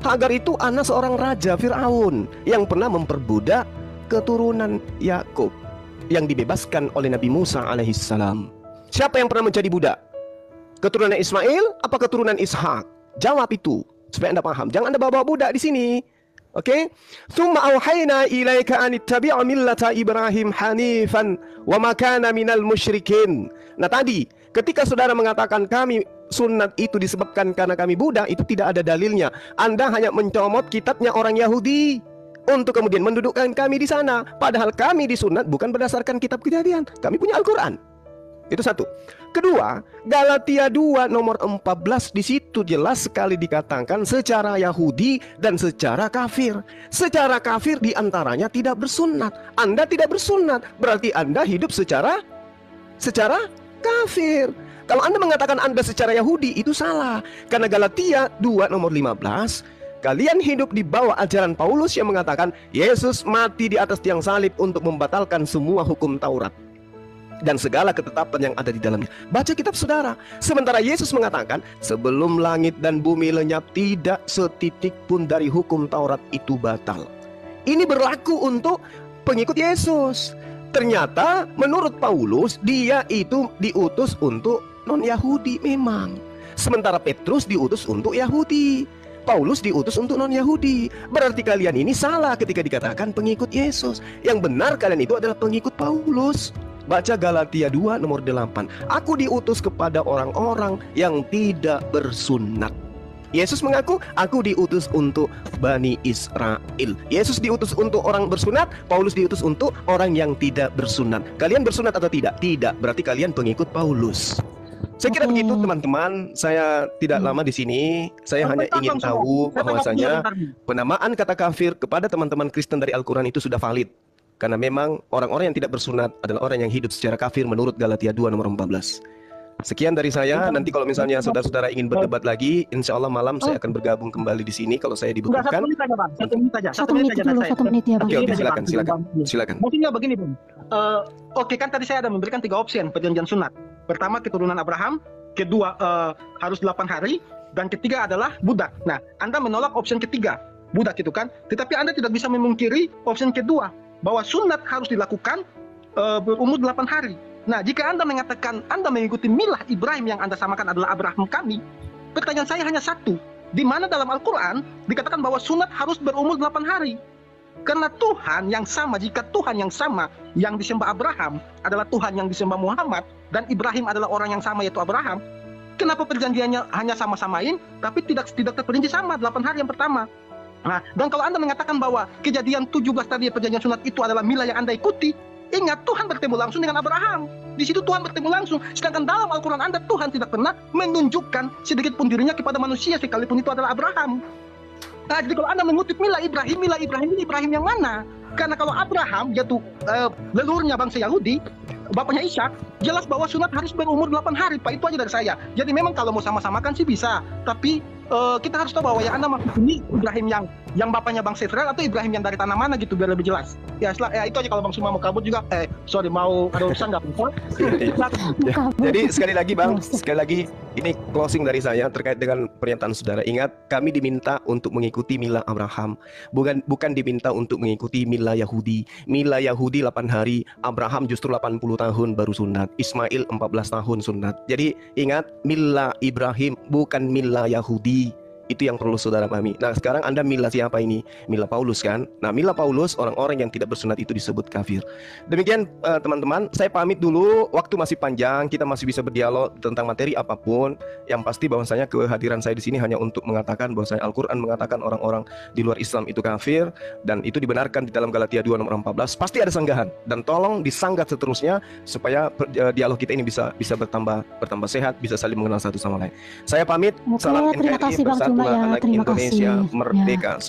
Speaker 3: Hagar itu anak seorang raja Fir'aun yang pernah memperbudak keturunan Yakub yang dibebaskan oleh Nabi Musa alaihissalam. Siapa yang pernah menjadi budak? Keturunan Ismail apa keturunan Ishak? Jawab itu supaya Anda paham. Jangan Anda bawa budak di sini. Oke? Tsumma auhayna ilaika an ittabi' millata Ibrahim hanifan wa ma kana minal musyrikin. Nah, tadi ketika saudara mengatakan kami sunat itu disebabkan karena kami budak, itu tidak ada dalilnya. Anda hanya mencomot kitabnya orang Yahudi untuk kemudian mendudukkan kami di sana. Padahal kami disunat bukan berdasarkan kitab Kejadian. Kami punya Al-Quran. Itu satu. Kedua, Galatia 2 nomor 14 di situ jelas sekali dikatakan secara Yahudi dan secara kafir. Secara kafir diantaranya tidak bersunat. Anda tidak bersunat, berarti Anda hidup secara kafir. Kalau Anda mengatakan Anda secara Yahudi, itu salah. Karena Galatia 2 nomor 15, kalian hidup di bawah ajaran Paulus yang mengatakan Yesus mati di atas tiang salib untuk membatalkan semua hukum Taurat dan segala ketetapan yang ada di dalamnya. Baca kitab saudara. Sementara Yesus mengatakan sebelum langit dan bumi lenyap, tidak setitik pun dari hukum Taurat itu batal. Ini berlaku untuk pengikut Yesus. Ternyata menurut Paulus, dia itu diutus untuk non-Yahudi memang. Sementara Petrus diutus untuk Yahudi. Paulus diutus untuk non-Yahudi. Berarti kalian ini salah ketika dikatakan pengikut Yesus. Yang benar kalian itu adalah pengikut Paulus. Baca Galatia 2 nomor 8. Aku diutus kepada orang-orang yang tidak bersunat. Yesus mengaku, aku diutus untuk Bani Israel. Yesus diutus untuk orang bersunat, Paulus diutus untuk orang yang tidak bersunat. Kalian bersunat atau tidak? Tidak, berarti kalian pengikut Paulus. Saya kira begitu teman-teman. Saya tidak lama di sini. Saya hanya ingin tahu bahwasanya penamaan kata kafir kepada teman-teman Kristen dari Al-Quran itu sudah valid. Karena memang orang-orang yang tidak bersunat adalah orang yang hidup secara kafir menurut Galatia 2 nomor 14. Sekian dari saya. Nanti kalau misalnya saudara-saudara ingin berdebat lagi, insya Allah malam saya akan bergabung kembali di sini kalau saya dibutuhkan.
Speaker 6: Satu menit ya Bang.
Speaker 3: Oke, silakan.
Speaker 8: Maksudnya begini Bang. Oke, kan tadi saya ada memberikan 3 opsi perjanjian sunat. Pertama keturunan Abraham, kedua harus 8 hari, dan ketiga adalah budak. Nah, Anda menolak opsi ketiga, budak itu kan. Tetapi Anda tidak bisa memungkiri opsi kedua, bahwa sunat harus dilakukan berumur 8 hari. Nah, jika Anda mengatakan Anda mengikuti milah Ibrahim yang Anda samakan adalah Abraham kami, pertanyaan saya hanya satu. Di mana dalam Al-Quran dikatakan bahwa sunat harus berumur 8 hari? Karena Tuhan yang sama, jika Tuhan yang sama yang disembah Abraham adalah Tuhan yang disembah Muhammad, dan Ibrahim adalah orang yang sama yaitu Abraham, kenapa perjanjiannya hanya sama-samain tapi tidak terperinci sama 8 hari yang pertama? Nah, dan kalau Anda mengatakan bahwa Kejadian 17 tadi perjanjian sunat itu adalah milah yang Anda ikuti, ingat Tuhan bertemu langsung dengan Abraham. Di situ Tuhan bertemu langsung. Sedangkan dalam Al-Quran Anda, Tuhan tidak pernah menunjukkan sedikit pun dirinya kepada manusia sekalipun itu adalah Abraham. Nah, jadi kalau Anda mengutip milah Ibrahim ini Ibrahim yang mana? Karena kalau Abraham yaitu leluhurnya bangsa Yahudi, bapaknya Ishak, jelas bahwa sunat harus berumur 8 hari. Pak, itu aja dari saya. Jadi memang kalau mau sama-samakan sih bisa, tapi kita harus tahu bahwa yang Anda maksud ini Ibrahim yang bapaknya bangsa Israel atau Ibrahim yang dari tanah mana gitu, biar lebih jelas. Ya, itu aja. Kalau Bang Suma mau kabut juga, mau ada urusan nggak apa-apa.
Speaker 3: Jadi sekali lagi Bang, ini closing dari saya terkait dengan pernyataan saudara. Ingat, kami diminta untuk mengikuti milah Abraham, bukan diminta untuk mengikuti milah Yahudi. Milah Yahudi 8 hari, Abraham justru 80 tahun baru sunat, Ismail 14 tahun sunat. Jadi ingat, milah Ibrahim bukan milah Yahudi. Itu yang perlu saudara pahami. Nah, sekarang Anda milah siapa ini? Milah Paulus kan? Nah, milah Paulus, orang-orang yang tidak bersunat itu disebut kafir. Demikian teman-teman, saya pamit dulu. Waktu masih panjang, kita masih bisa berdialog tentang materi apapun. Yang pasti bahwasanya kehadiran saya di sini hanya untuk mengatakan bahwasanya Al-Quran mengatakan orang-orang di luar Islam itu kafir, dan itu dibenarkan di dalam Galatia 2 nomor 14. Pasti ada sanggahan, dan tolong disanggat seterusnya supaya dialog kita ini bisa bertambah sehat, bisa saling mengenal satu sama lain. Saya pamit. Salam NKRI, bersatulah anak Indonesia merdeka.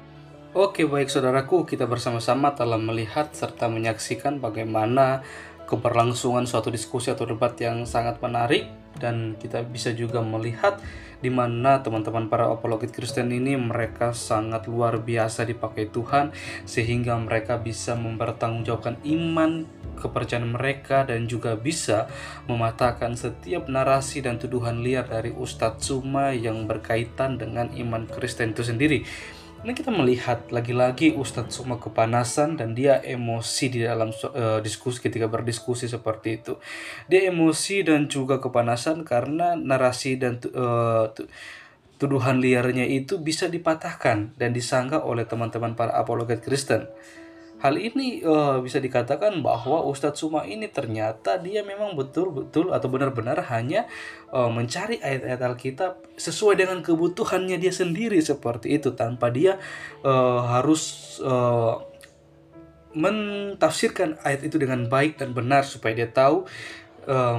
Speaker 1: Oke, baik saudaraku, kita bersama-sama telah melihat serta menyaksikan bagaimana keberlangsungan suatu diskusi atau debat yang sangat menarik, dan kita bisa juga melihat di mana teman-teman para apologet Kristen ini mereka sangat luar biasa dipakai Tuhan sehingga mereka bisa mempertanggungjawabkan iman kepercayaan mereka dan juga bisa mematahkan setiap narasi dan tuduhan liar dari Ustadz Suma yang berkaitan dengan iman Kristen itu sendiri. Ini kita melihat lagi-lagi Ustadz Suma kepanasan dan dia emosi di dalam diskusi ketika berdiskusi seperti itu. Dia emosi dan juga kepanasan karena narasi dan tuduhan liarnya itu bisa dipatahkan dan disanggah oleh teman-teman para apologet Kristen. Hal ini bisa dikatakan bahwa Ustadz Suma ini ternyata dia memang betul-betul atau benar-benar hanya mencari ayat-ayat Alkitab sesuai dengan kebutuhannya dia sendiri seperti itu, tanpa dia harus mentafsirkan ayat itu dengan baik dan benar supaya dia tahu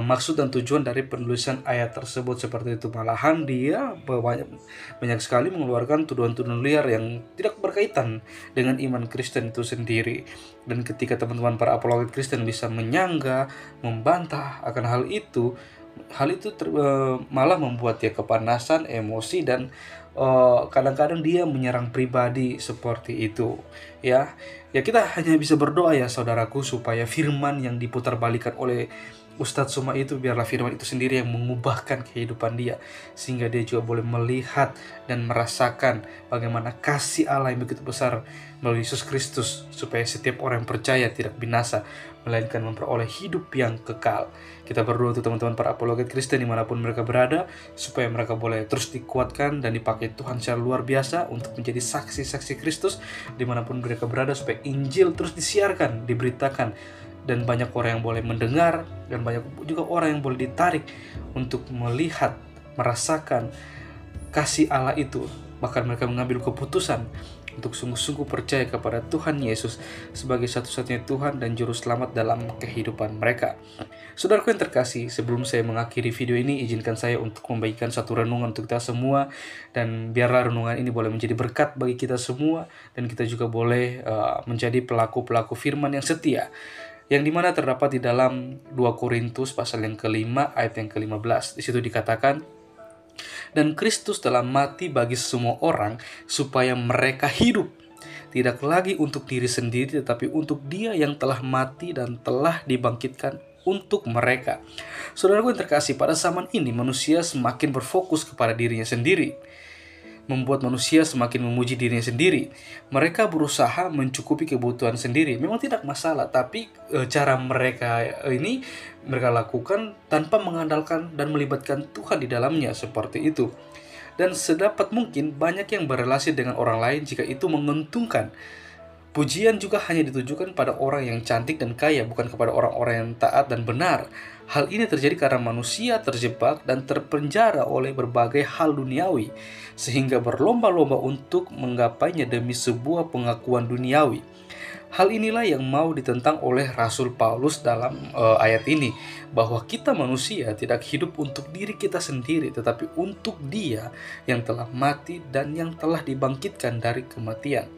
Speaker 1: maksud dan tujuan dari penulisan ayat tersebut seperti itu. Malahan dia banyak sekali mengeluarkan tuduhan-tuduhan liar yang tidak berkaitan dengan iman Kristen itu sendiri. Dan ketika teman-teman para apologet Kristen bisa menyanggah, membantah akan hal itu malah membuat dia kepanasan, emosi, dan kadang-kadang dia menyerang pribadi seperti itu. Ya kita hanya bisa berdoa ya saudaraku, supaya firman yang diputarbalikkan oleh Ustadz Suma itu biarlah firman itu sendiri yang mengubahkan kehidupan dia, sehingga dia juga boleh melihat dan merasakan bagaimana kasih Allah yang begitu besar melalui Yesus Kristus, supaya setiap orang yang percaya tidak binasa, melainkan memperoleh hidup yang kekal. Kita berdoa untuk teman-teman para apologet Kristen dimanapun mereka berada, supaya mereka boleh terus dikuatkan dan dipakai Tuhan secara luar biasa untuk menjadi saksi-saksi Kristus dimanapun mereka berada, supaya Injil terus disiarkan, diberitakan, dan banyak orang yang boleh mendengar, dan banyak juga orang yang boleh ditarik untuk melihat, merasakan kasih Allah itu. Bahkan mereka mengambil keputusan untuk sungguh-sungguh percaya kepada Tuhan Yesus sebagai satu-satunya Tuhan dan Juru Selamat dalam kehidupan mereka. Saudaraku yang terkasih, sebelum saya mengakhiri video ini, izinkan saya untuk membagikan satu renungan untuk kita semua, dan biarlah renungan ini boleh menjadi berkat bagi kita semua, dan kita juga boleh menjadi pelaku-pelaku firman yang setia, yang dimana terdapat di dalam 2 Korintus pasal yang ke-5 ayat yang ke-15. Di situ dikatakan, dan Kristus telah mati bagi semua orang supaya mereka hidup, tidak lagi untuk diri sendiri tetapi untuk Dia yang telah mati dan telah dibangkitkan untuk mereka. Saudaraku yang terkasih, pada zaman ini manusia semakin berfokus kepada dirinya sendiri, membuat manusia semakin memuji dirinya sendiri. Mereka berusaha mencukupi kebutuhan sendiri. Memang tidak masalah, tapi cara mereka ini mereka lakukan tanpa mengandalkan dan melibatkan Tuhan di dalamnya seperti itu. Dan sedapat mungkin banyak yang berelasi dengan orang lain jika itu menguntungkan. Pujian juga hanya ditujukan pada orang yang cantik dan kaya, bukan kepada orang-orang yang taat dan benar. Hal ini terjadi karena manusia terjebak dan terpenjara oleh berbagai hal duniawi, sehingga berlomba-lomba untuk menggapainya demi sebuah pengakuan duniawi. Hal inilah yang mau ditentang oleh Rasul Paulus dalam ayat ini, bahwa kita manusia tidak hidup untuk diri kita sendiri, tetapi untuk Dia yang telah mati dan yang telah dibangkitkan dari kematian.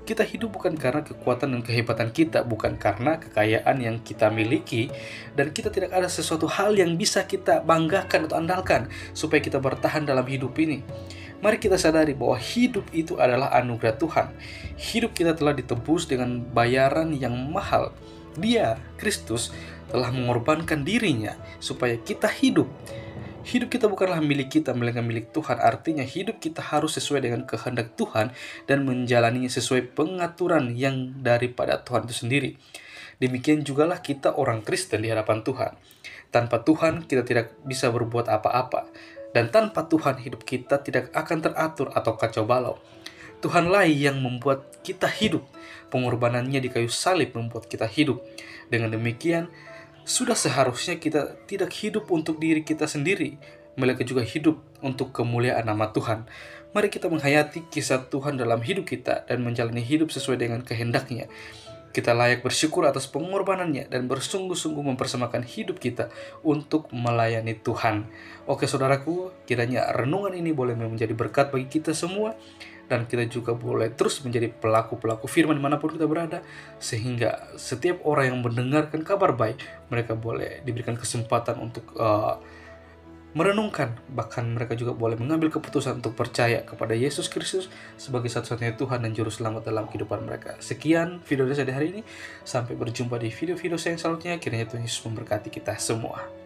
Speaker 1: Kita hidup bukan karena kekuatan dan kehebatan kita, bukan karena kekayaan yang kita miliki, dan kita tidak ada sesuatu hal yang bisa kita banggakan atau andalkan supaya kita bertahan dalam hidup ini. Mari kita sadari bahwa hidup itu adalah anugerah Tuhan. Hidup kita telah ditebus dengan bayaran yang mahal. Dia, Kristus, telah mengorbankan dirinya supaya kita hidup. Hidup kita bukanlah milik kita, melainkan milik Tuhan. Artinya hidup kita harus sesuai dengan kehendak Tuhan dan menjalaninya sesuai pengaturan yang daripada Tuhan itu sendiri. Demikian jugalah kita orang Kristen di hadapan Tuhan. Tanpa Tuhan kita tidak bisa berbuat apa-apa. Dan tanpa Tuhan hidup kita tidak akan teratur atau kacau balau. Tuhanlah yang membuat kita hidup. Pengorbanannya di kayu salib membuat kita hidup. Dengan demikian, sudah seharusnya kita tidak hidup untuk diri kita sendiri, melainkan juga hidup untuk kemuliaan nama Tuhan. Mari kita menghayati kisah Tuhan dalam hidup kita dan menjalani hidup sesuai dengan kehendak-Nya. Kita layak bersyukur atas pengorbanannya dan bersungguh-sungguh mempersembahkan hidup kita untuk melayani Tuhan. Oke saudaraku, kiranya renungan ini boleh menjadi berkat bagi kita semua. dan kita juga boleh terus menjadi pelaku-pelaku firman dimanapun kita berada, sehingga setiap orang yang mendengarkan kabar baik, mereka boleh diberikan kesempatan untuk merenungkan, bahkan mereka juga boleh mengambil keputusan untuk percaya kepada Yesus Kristus sebagai satu-satunya Tuhan dan Juru Selamat dalam kehidupan mereka. Sekian video saya di hari ini, sampai berjumpa di video-video saya yang selanjutnya. Kiranya Tuhan Yesus memberkati kita semua.